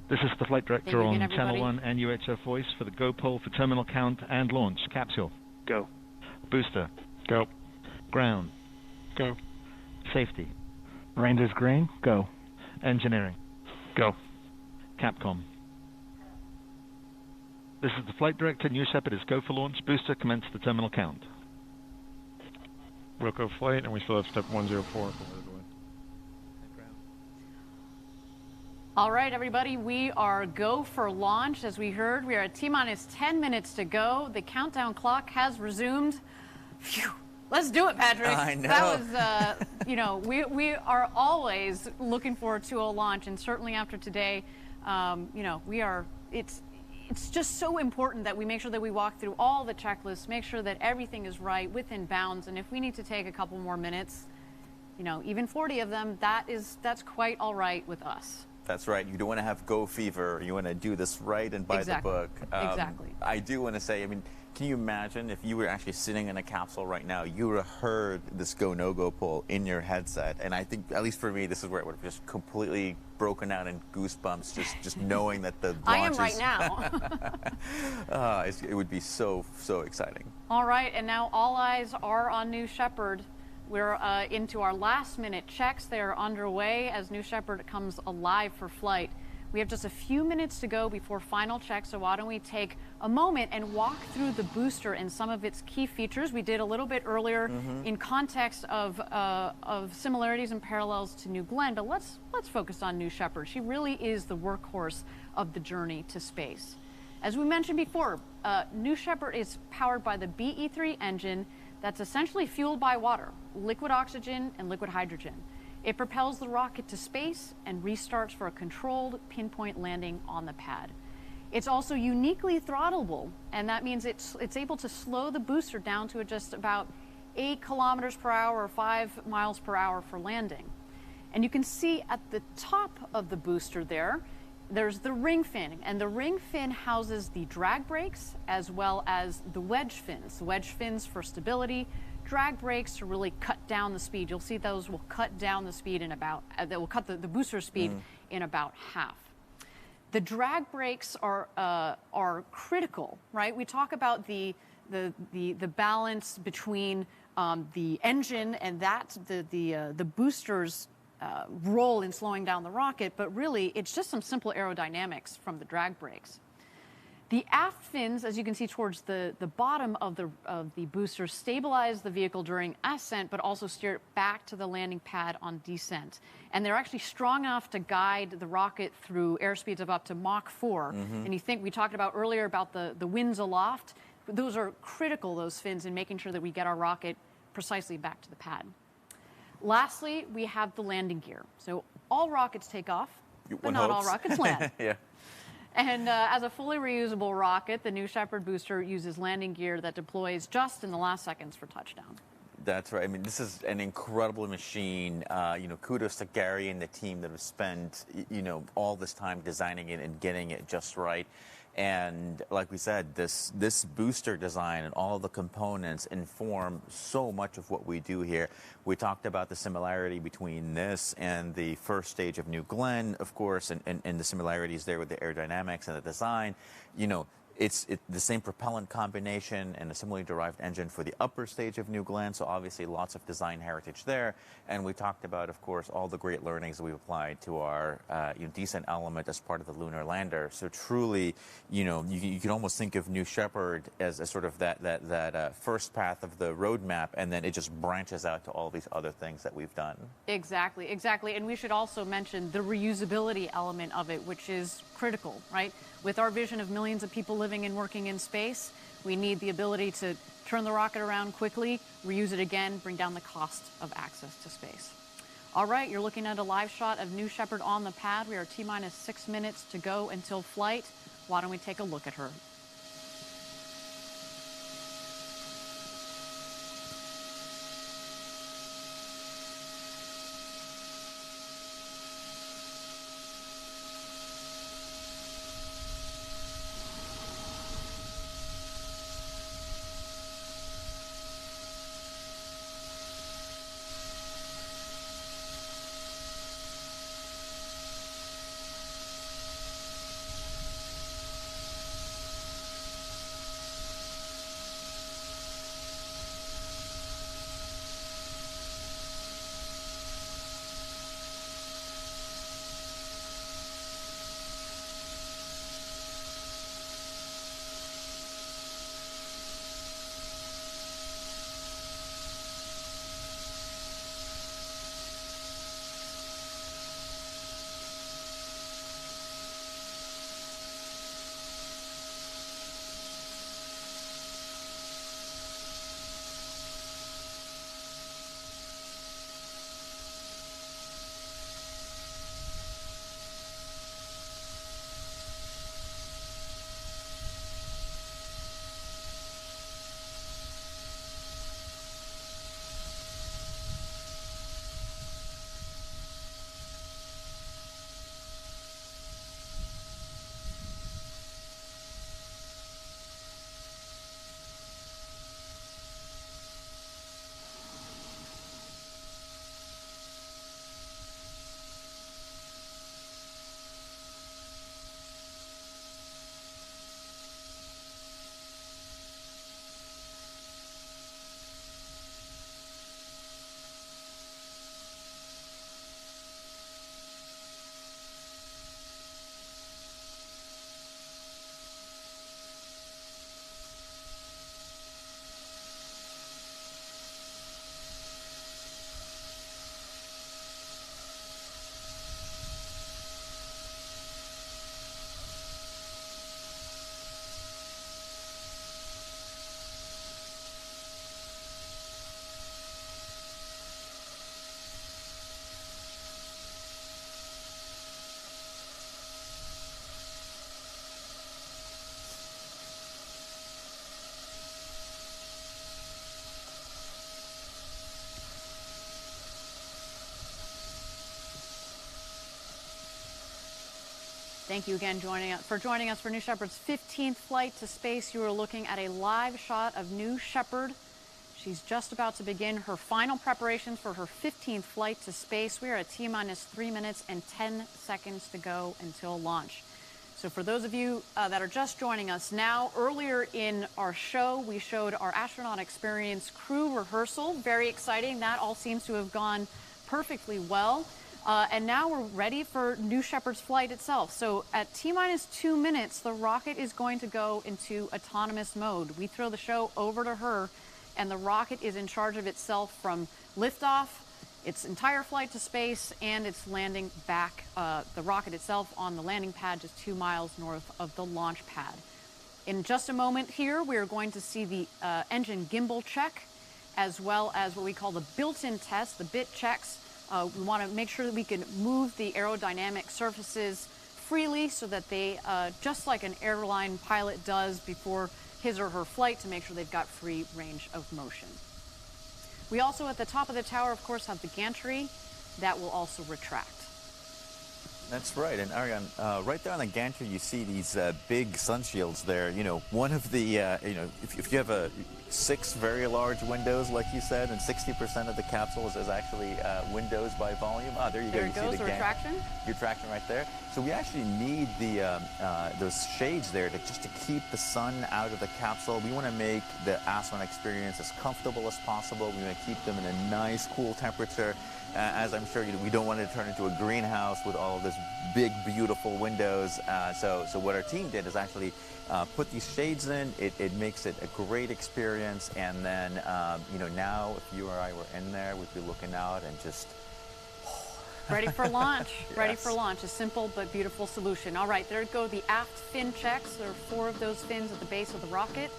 This is the flight director on Channel 1 and UHF voice for the go poll for terminal count and launch. Capsule. Go. Booster. Go. Ground. Go. Safety. Ranger's green. Go. Engineering. Go. CAPCOM. This is the flight director. New Shepard is go for launch. Booster, commence the terminal count. Wilco flight, and we still have step 104. All right, everybody, we are go for launch. As we heard, we are at T-minus 10 minutes to go. The countdown clock has resumed. Phew. Let's do it, Patrick. I know. That was, we are always looking forward to a launch, and certainly after today, it's just so important that we make sure that we walk through all the checklists, make sure that everything is right, within bounds, and if we need to take a couple more minutes, even 40 of them, that's quite all right with us. That's right. You don't want to have go fever. You want to do this right and by the book. Exactly. I do want to say, can you imagine if you were actually sitting in a capsule right now, you would have heard this go, no-go poll in your headset. And I think, at least for me, this is where it would have just completely broken out in goosebumps, just knowing that the launch I am right now. it would be so exciting. All right, and now all eyes are on New Shepard. We're into our last-minute checks. They are underway as New Shepard comes alive for flight. We have just a few minutes to go before final checks, so why don't we take a moment and walk through the booster and some of its key features. We did a little bit earlier in context of similarities and parallels to New Glenn, but let's focus on New Shepard. She really is the workhorse of the journey to space. As we mentioned before, New Shepard is powered by the BE-3 engine that's essentially fueled by water, liquid oxygen and liquid hydrogen. It propels the rocket to space and restarts for a controlled pinpoint landing on the pad. It's also uniquely throttleable, and that means it's able to slow the booster down to just about 8 kilometers per hour or 5 miles per hour for landing. And you can see at the top of the booster there's the ring fin, and the ring fin houses the drag brakes as well as the wedge fins. The wedge fins for stability, drag brakes to really cut down the speed. You'll see those will cut down the speed in about, that will cut the booster speed in about half. The drag brakes are critical, right? We talk about the balance between the engine and the booster's role in slowing down the rocket, but really it's just some simple aerodynamics from the drag brakes. The aft fins, as you can see towards the bottom of the booster, stabilize the vehicle during ascent, but also steer it back to the landing pad on descent. And they're actually strong enough to guide the rocket through airspeeds of up to Mach 4. And you think we talked about earlier about the winds aloft. Those are critical, those fins, in making sure that we get our rocket precisely back to the pad. Lastly, we have the landing gear. So all rockets take off, but One not all hopes. rockets land. Yeah. And as a fully reusable rocket, the new Shepard booster uses landing gear that deploys just in the last seconds for touchdown. That's right. I mean, this is an incredible machine. Kudos to Gary and the team that have spent, all this time designing it and getting it just right. And like we said, this booster design and all the components inform so much of what we do here. We talked about the similarity between this and the first stage of New Glenn, of course, and the similarities there with the aerodynamics and the design. It's the same propellant combination and a similarly derived engine for the upper stage of New Glenn, so obviously lots of design heritage there. And we talked about, of course, all the great learnings that we've applied to our descent element as part of the lunar lander. So truly, you can almost think of New Shepard as a sort of that first path of the roadmap, and then it just branches out to all these other things that we've done. Exactly. And we should also mention the reusability element of it, which is critical, right? With our vision of millions of people living and working in space, we need the ability to turn the rocket around quickly, reuse it again, bring down the cost of access to space. All right, you're looking at a live shot of New Shepard on the pad. We are T-minus 6 minutes to go until flight. Why don't we take a look at her? Thank you again for joining us for New Shepard's 15th flight to space. You are looking at a live shot of New Shepard. She's just about to begin her final preparations for her 15th flight to space. We are at T-minus 3 minutes and 10 seconds to go until launch. So for those of you that are just joining us now, earlier in our show, we showed our astronaut experience crew rehearsal. Very exciting. That all seems to have gone perfectly well. And now we're ready for New Shepard's flight itself. So at T-minus 2 minutes, the rocket is going to go into autonomous mode. We throw the show over to her, and the rocket is in charge of itself from liftoff, its entire flight to space, and its landing back, the rocket itself on the landing pad just 2 miles north of the launch pad. In just a moment here, we are going to see the engine gimbal check, as well as what we call the built-in test, the bit checks We want to make sure that we can move the aerodynamic surfaces freely so that they, just like an airline pilot does before his or her flight, to make sure they've got free range of motion. We also, at the top of the tower, of course, have the gantry that will also retract. That's right, and Ariane, right there on the gantry, you see these big sun shields there. You know, one of the, if you have 6 very large windows, like you said, and 60% of the capsule is actually windows by volume. Ah, there you go. There You it see goes, the retraction. Retraction right there. So we actually need those shades there just to keep the sun out of the capsule. We want to make the astronaut experience as comfortable as possible. We want to keep them in a nice, cool temperature. As I'm sure we don't want it to turn into a greenhouse with all of this big, beautiful windows. So what our team did is actually put these shades in. It makes it a great experience. And then, now if you or I were in there, we'd be looking out and just... Ready for launch. Yes. Ready for launch. A simple but beautiful solution. All right, there go the aft fin checks. There are 4 of those fins at the base of the rocket.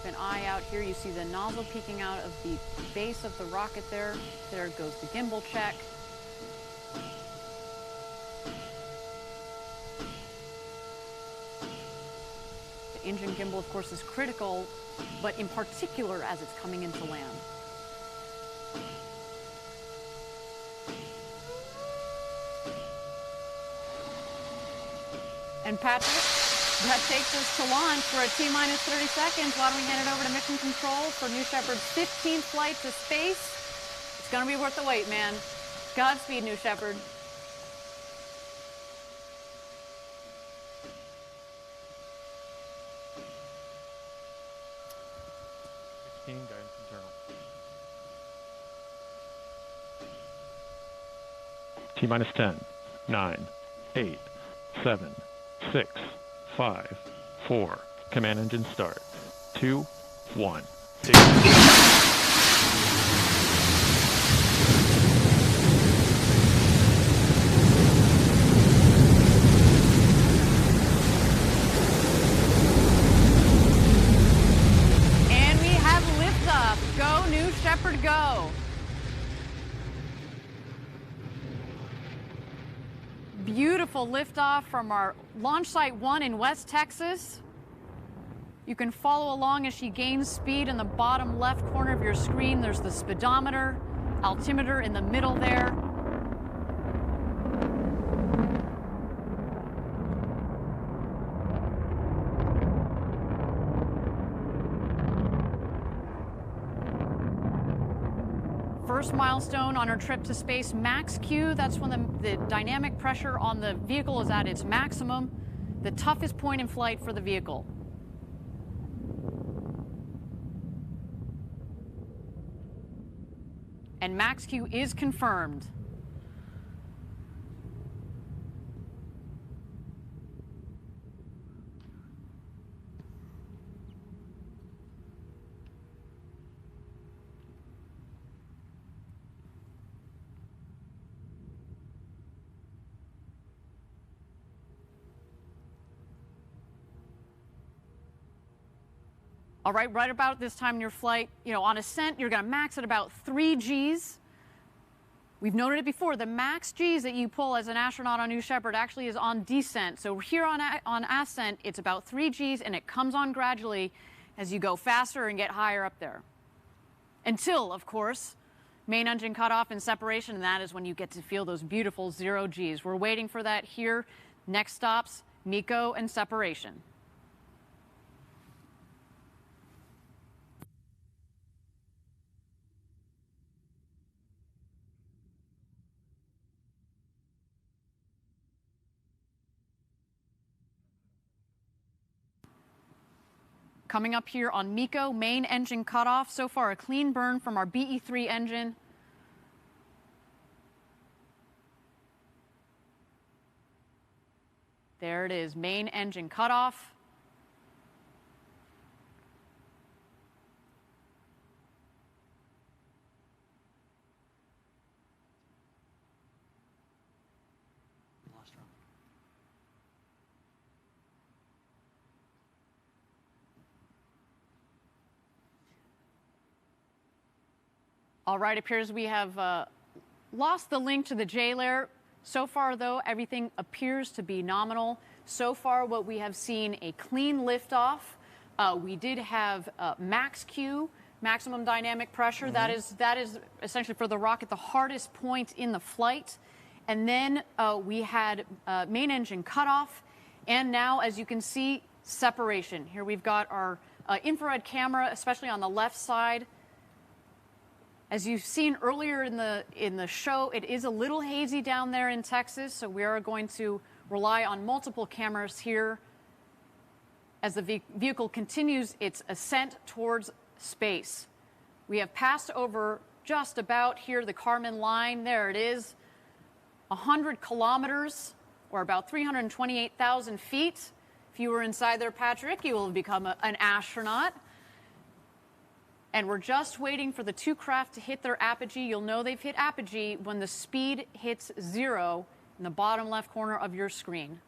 An eye out here. You see the nozzle peeking out of the base of the rocket there. There goes the gimbal check. The engine gimbal, of course, is critical, but in particular as it's coming into land. And Patrick, that takes us to launch for a T-minus 30 seconds. Why don't we hand it over to Mission Control for New Shepard's 15th flight to space. It's going to be worth the wait, man. Godspeed, New Shepard. Guidance internal. T-minus 10, 9, 8, 7, 6, 5, 4. Command engine start. 2, 1. And we have liftoff. Go, New Shepard, go. Beautiful liftoff from our launch site 1 in West Texas. You can follow along as she gains speed in the bottom left corner of your screen. There's the speedometer, altimeter in the middle there. First milestone on our trip to space, max Q. That's when the dynamic pressure on the vehicle is at its maximum, the toughest point in flight for the vehicle. And max Q is confirmed. All right, right about this time in your flight, on ascent, you're going to max at about 3 Gs. We've noted it before. The max Gs that you pull as an astronaut on New Shepard actually is on descent. So here on ascent, it's about 3 Gs, and it comes on gradually as you go faster and get higher up there. Until, of course, main engine cutoff and separation, and that is when you get to feel those beautiful 0 Gs. We're waiting for that here. Next stops, MECO and separation. Coming up here on MECO, main engine cutoff. So far, a clean burn from our BE-3 engine. There it is, main engine cutoff. All right, appears we have lost the link to the J layer. So far, though, everything appears to be nominal. So far, what we have seen, a clean liftoff. We did have max Q, maximum dynamic pressure. That is essentially for the rocket the hardest point in the flight. And then we had main engine cutoff. And now, as you can see, separation. Here we've got our infrared camera, especially on the left side. As you've seen earlier in the show, it is a little hazy down there in Texas, so we are going to rely on multiple cameras here as the vehicle continues its ascent towards space. We have passed over just about here the Kármán line. There it is, 100 kilometers, or about 328,000 feet. If you were inside there, Patrick, you will have become an astronaut. And we're just waiting for the two craft to hit their apogee. You'll know they've hit apogee when the speed hits 0 in the bottom left corner of your screen.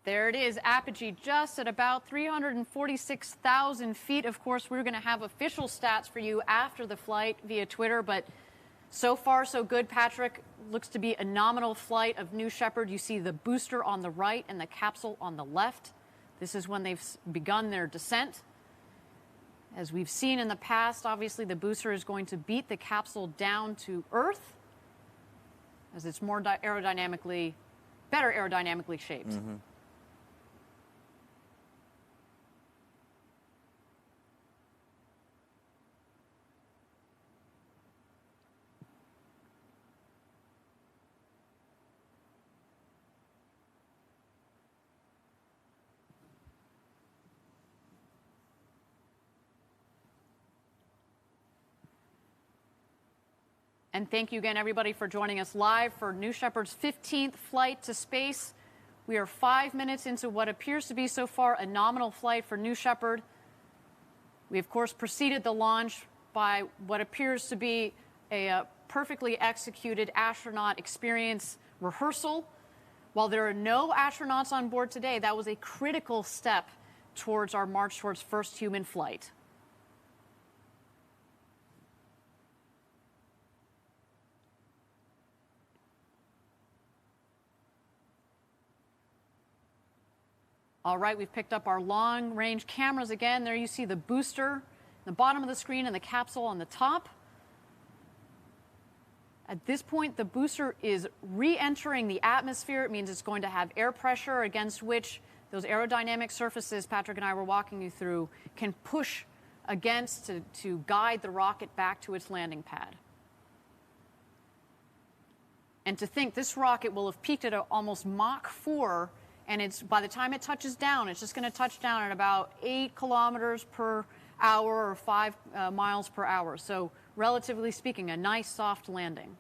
There it is, apogee just at about 346,000 feet. Of course, we're going to have official stats for you after the flight via Twitter, but so far so good. Patrick, looks to be a nominal flight of New Shepard. You see the booster on the right and the capsule on the left. This is when they've begun their descent. As we've seen in the past, obviously the booster is going to beat the capsule down to Earth as it's more better aerodynamically shaped. Mm-hmm. And thank you again, everybody, for joining us live for New Shepard's 15th flight to space. We are 5 minutes into what appears to be so far a nominal flight for New Shepard. We, of course, preceded the launch by what appears to be a perfectly executed astronaut experience rehearsal. While there are no astronauts on board today, that was a critical step towards our march towards first human flight. All right, we've picked up our long-range cameras again. There you see the booster, the bottom of the screen, and the capsule on the top. At this point, the booster is re-entering the atmosphere. It means it's going to have air pressure against which those aerodynamic surfaces Patrick and I were walking you through can push against to guide the rocket back to its landing pad. And to think this rocket will have peaked at almost Mach 4, and it's, by the time it touches down, it's just going to touch down at about 8 kilometers per hour or 5 miles per hour. So relatively speaking, a nice soft landing.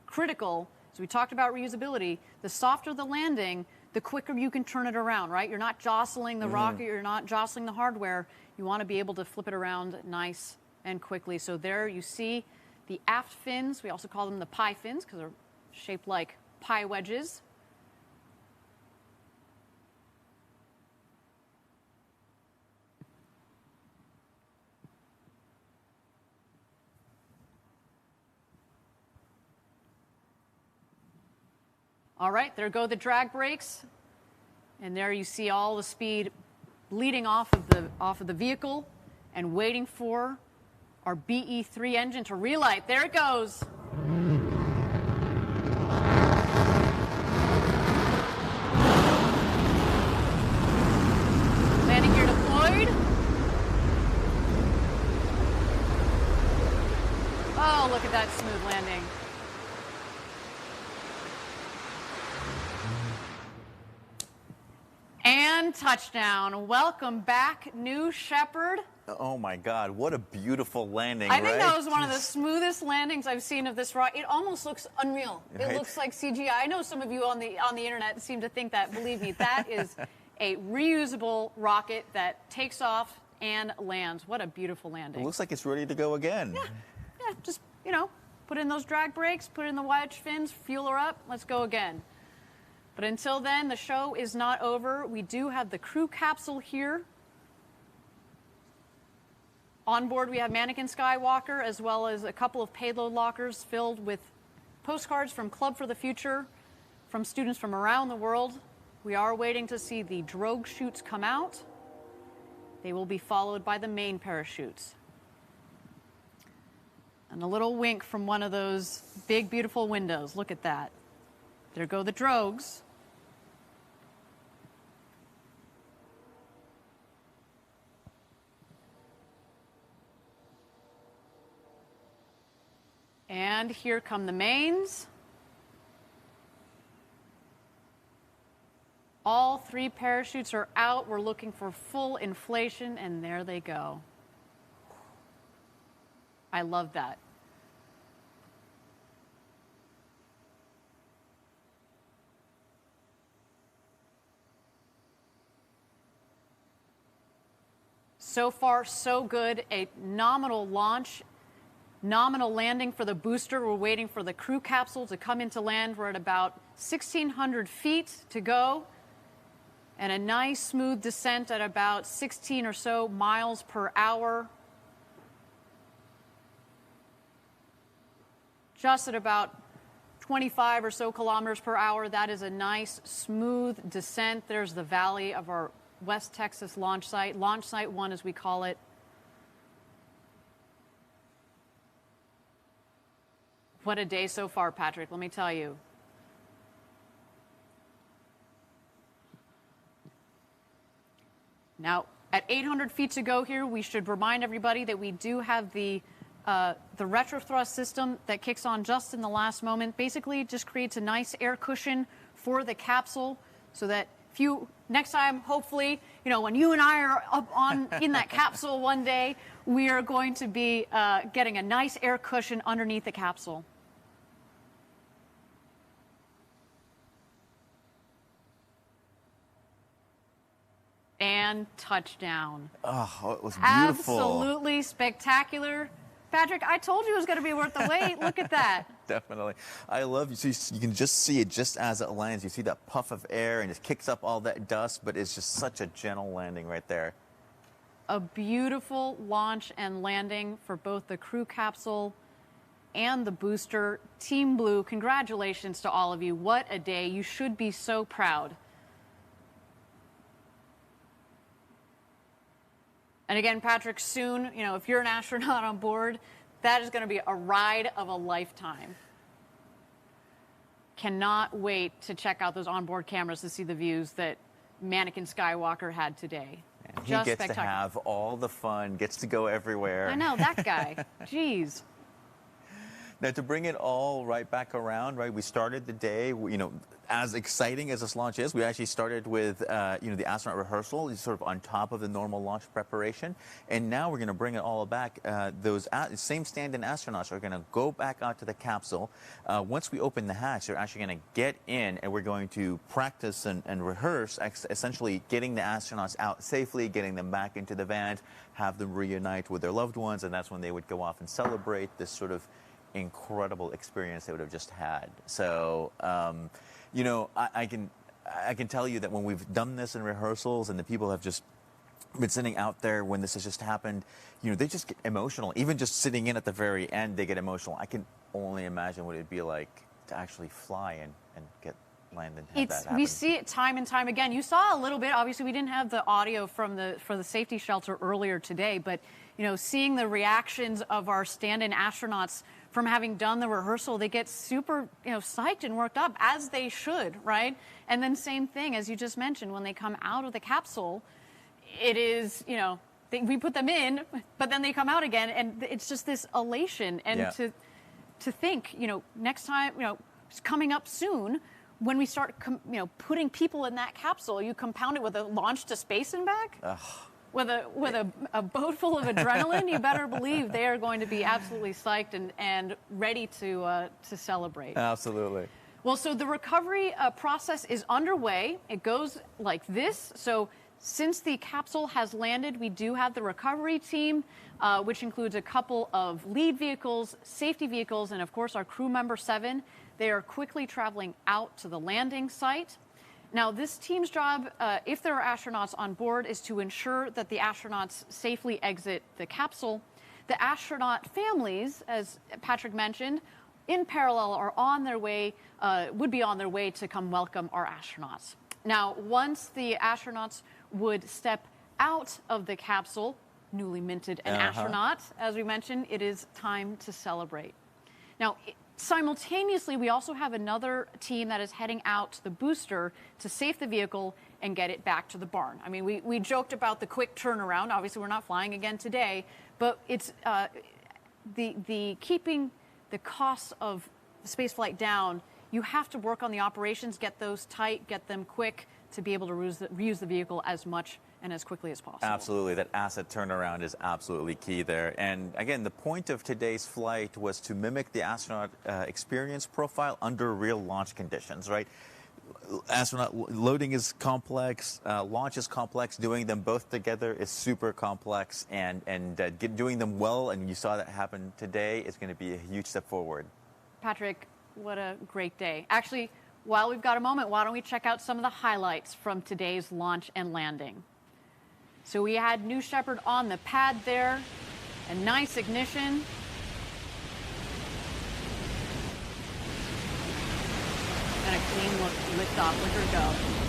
Critical, as we talked about reusability, the softer the landing, the quicker you can turn it around, right? You're not jostling the rocket, you're not jostling the hardware. You want to be able to flip it around nice and quickly. So there you see the aft fins. We also call them the pie fins because they're shaped like pie wedges. All right, there go the drag brakes. And there you see all the speed bleeding off of the vehicle and waiting for our BE-3 engine to relight. There it goes. Landing gear deployed. Oh, look at that smooth landing. And touchdown. Welcome back, New Shepard. Oh my God, what a beautiful landing, I think that was one of the smoothest landings I've seen of this rocket. It almost looks unreal. Right. It looks like CGI. I know some of you on the internet seem to think that. Believe me, that is a reusable rocket that takes off and lands. What a beautiful landing. It looks like it's ready to go again. Yeah, just, you know, put in those drag brakes, put in the wedge fins, fuel her up, let's go again. But until then, the show is not over. We do have the crew capsule here. On board, we have Mannequin Skywalker, as well as a couple of payload lockers filled with postcards from Club for the Future, from students from around the world. We are waiting to see the drogue chutes come out. They will be followed by the main parachutes. And a little wink from one of those big, beautiful windows. Look at that. There go the drogues. And here come the mains. All 3 parachutes are out. We're looking for full inflation, and there they go. I love that. So far, so good. A nominal launch, nominal landing for the booster. We're waiting for the crew capsule to come into land. We're at about 1,600 feet to go. And a nice smooth descent at about 16 or so miles per hour. Just at about 25 or so kilometers per hour. That is a nice smooth descent. There's the valley of our West Texas launch Site 1 as we call it. What a day so far, Patrick, let me tell you. Now, at 800 feet to go here, we should remind everybody that we do have the retrothrust system that kicks on just in the last moment. Basically, just creates a nice air cushion for the capsule so that if you, next time, hopefully, you know, when you and I are up on in that capsule one day, we are going to be getting a nice air cushion underneath the capsule. And touchdown. Oh, it was beautiful. Absolutely spectacular. Patrick, I told you it was going to be worth the wait. Look at that. Definitely. I love you. So you can just see it just as it lands. You see that puff of air and it kicks up all that dust, but it's just such a gentle landing right there. A beautiful launch and landing for both the crew capsule and the booster. Team Blue, congratulations to all of you. What a day. You should be so proud. And again, Patrick, soon, you know, if you're an astronaut on board, that is going to be a ride of a lifetime. Cannot wait to check out those onboard cameras to see the views that Mannequin Skywalker had today. And he gets to have all the fun, gets to go everywhere. I know, that guy. Jeez. Now, to bring it all right back around, right, we started the day, you know, as exciting as this launch is, we actually started with, you know, the astronaut rehearsal, sort of on top of the normal launch preparation. And now we're going to bring it all back. Those same stand-in astronauts are going to go back out to the capsule. Once we open the hatch, they're actually going to get in, and we're going to practice and rehearse, essentially getting the astronauts out safely, getting them back into the van, have them reunite with their loved ones, and that's when they would go off and celebrate this sort of incredible experience they would have just had. So, you know, I can tell you that when we've done this in rehearsals and the people have just been sitting out there when this has just happened, you know, they just get emotional. Even just sitting in at the very end, they get emotional. I can only imagine what it'd be like to actually fly and get landed. We see it time and time again. You saw a little bit. Obviously, we didn't have the audio from the safety shelter earlier today, but you know, seeing the reactions of our stand-in astronauts from having done the rehearsal, they get super, you know, psyched and worked up, as they should, right? And then same thing, as you just mentioned, when they come out of the capsule, it is, you know, we put them in, but then they come out again, and it's just this elation. And to think, you know, next time, you know, it's coming up soon, when we start, you know, putting people in that capsule, you compound it with a launch to space and back. Ugh. With a boat full of adrenaline, you better believe they are going to be absolutely psyched and ready to celebrate. Absolutely. Well, so the recovery process is underway. It goes like this. So Since the capsule has landed, we do have the recovery team, which includes a couple of lead vehicles, safety vehicles, and of course our crew member 7. They are quickly traveling out to the landing site. Now, this team's job, if there are astronauts on board, is to ensure that the astronauts safely exit the capsule. The astronaut families, as Patrick mentioned, in parallel are on their way, would be on their way to come welcome our astronauts. Now, once the astronauts would step out of the capsule, newly minted an astronaut, as we mentioned, it is time to celebrate. Now, simultaneously, we also have another team that is heading out to the booster to safe the vehicle and get it back to the barn. I mean, we joked about the quick turnaround. Obviously, we're not flying again today, but it's the keeping the costs of spaceflight down. You have to work on the operations, get those tight, get them quick to be able to reuse the vehicle as much and as quickly as possible. Absolutely. That asset turnaround is absolutely key there. And again, the point of today's flight was to mimic the astronaut experience profile under real launch conditions, right? Astronaut loading is complex, launch is complex, doing them both together is super complex, and doing them well, and you saw that happen today, is going to be a huge step forward. Patrick, what a great day. Actually, while we've got a moment, why don't we check out some of the highlights from today's launch and landing. So we had New Shepard on the pad there, a nice ignition. And a clean lift off. Look her go.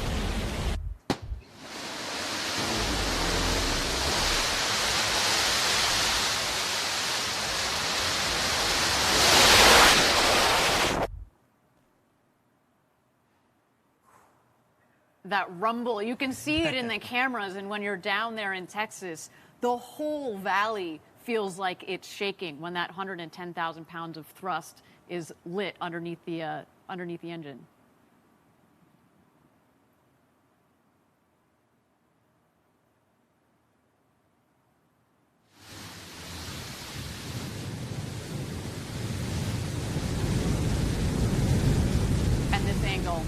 That rumble, you can see it in the cameras, and when you're down there in Texas, the whole valley feels like it's shaking when that 110,000 pounds of thrust is lit underneath the engine. And this angle.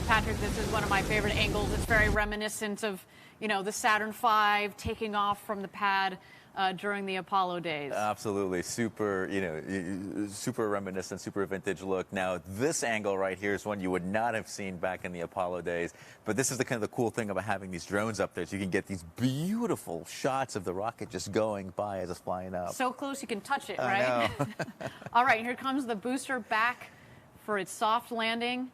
Patrick, this is one of my favorite angles. It's very reminiscent of, you know, the Saturn V taking off from the pad during the Apollo days. Absolutely. Super, super reminiscent, super vintage look. Now, this angle right here is one you would not have seen back in the Apollo days. But this is the kind of the cool thing about having these drones up there. So you can get these beautiful shots of the rocket just going by as it's flying up. So close you can touch it, I right? know. All right, here comes the booster back for its soft landing.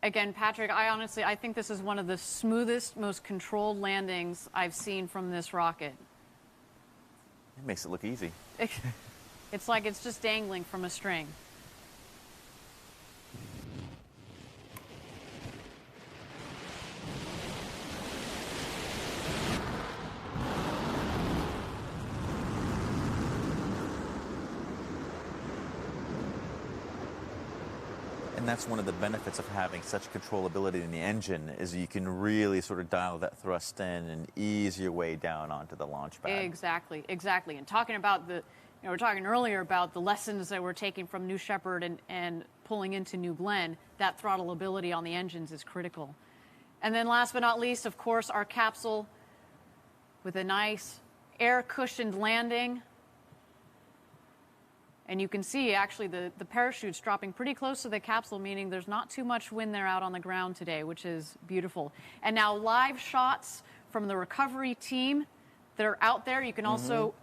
Again, Patrick, I think this is one of the smoothest, most controlled landings I've seen from this rocket. It makes it look easy. It's like it's just dangling from a string. And that's one of the benefits of having such controllability in the engine, is you can really sort of dial that thrust in and ease your way down onto the launch pad. Exactly, exactly. And talking about we were talking earlier about the lessons that we're taking from New Shepard and pulling into New Glenn. That throttle ability on the engines is critical. And then last but not least, of course, our capsule with a nice air-cushioned landing. And you can see, actually, the parachute's dropping pretty close to the capsule, meaning there's not too much wind there out on the ground today, which is beautiful. And now live shots from the recovery team that are out there. You can also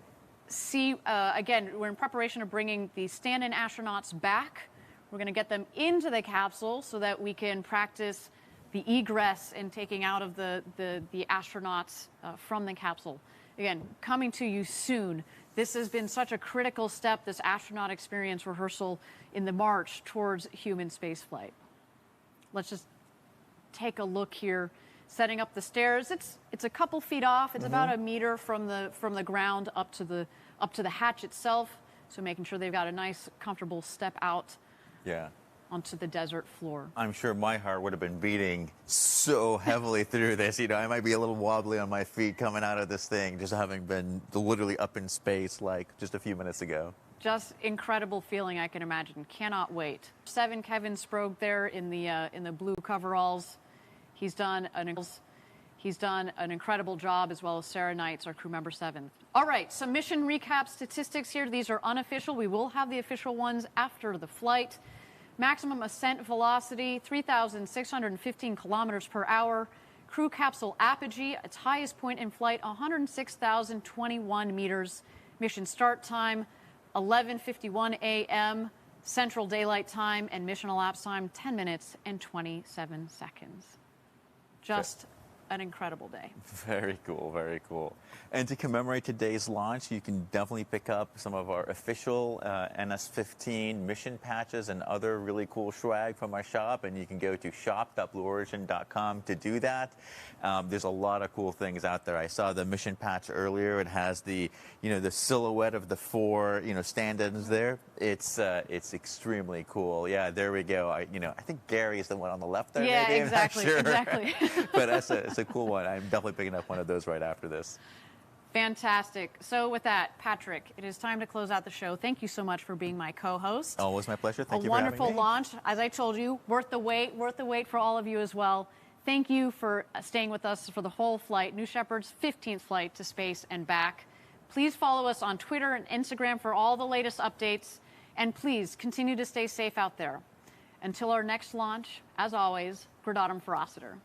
see, again, we're in preparation of bringing the stand-in astronauts back. We're going to get them into the capsule so that we can practice the egress and taking out of the astronauts from the capsule. Again, coming to you soon. This has been such a critical step, this astronaut experience rehearsal in the march towards human spaceflight. Let's just take a look here. Setting up the stairs. It's a couple feet off. It's about a meter from the ground up to the hatch itself. So making sure they've got a nice, comfortable step out. Yeah. Onto the desert floor. I'm sure my heart would have been beating so heavily through this. I might be a little wobbly on my feet coming out of this thing, just having been literally up in space like just a few minutes ago. Just incredible feeling, I can imagine. Cannot wait. 7, Kevin Sprogge there in the blue coveralls. He's done an incredible job, as well as Sarah Knights, our crew member 7. All right, some mission recap statistics here. These are unofficial. We will have the official ones after the flight. Maximum ascent velocity, 3,615 kilometers per hour. Crew capsule apogee, its highest point in flight, 106,021 meters. Mission start time, 11:51 a.m. Central Daylight Time, and mission elapsed time, 10 minutes and 27 seconds. Just an incredible day. Very cool, very cool. And to commemorate today's launch, you can definitely pick up some of our official NS-15 mission patches and other really cool swag from our shop, and you can go to shop.blueorigin.com to do that. There's a lot of cool things out there. I saw the mission patch earlier. It has the, the silhouette of the 4, stand-ins there. It's extremely cool. Yeah, there we go. I think Gary is the one on the left there. Yeah, maybe. exactly, I'm not sure. exactly. But it's a cool one. I'm definitely picking up one of those right after this. Fantastic. So with that, Patrick, it is time to close out the show. Thank you so much for being my co-host. Always my pleasure. Thank you for for having me. A wonderful launch. As I told you, worth the wait for all of you as well. Thank you for staying with us for the whole flight, New Shepard's 15th flight to space and back. Please follow us on Twitter and Instagram for all the latest updates. And please continue to stay safe out there. Until our next launch, as always, Gradatum Ferociter.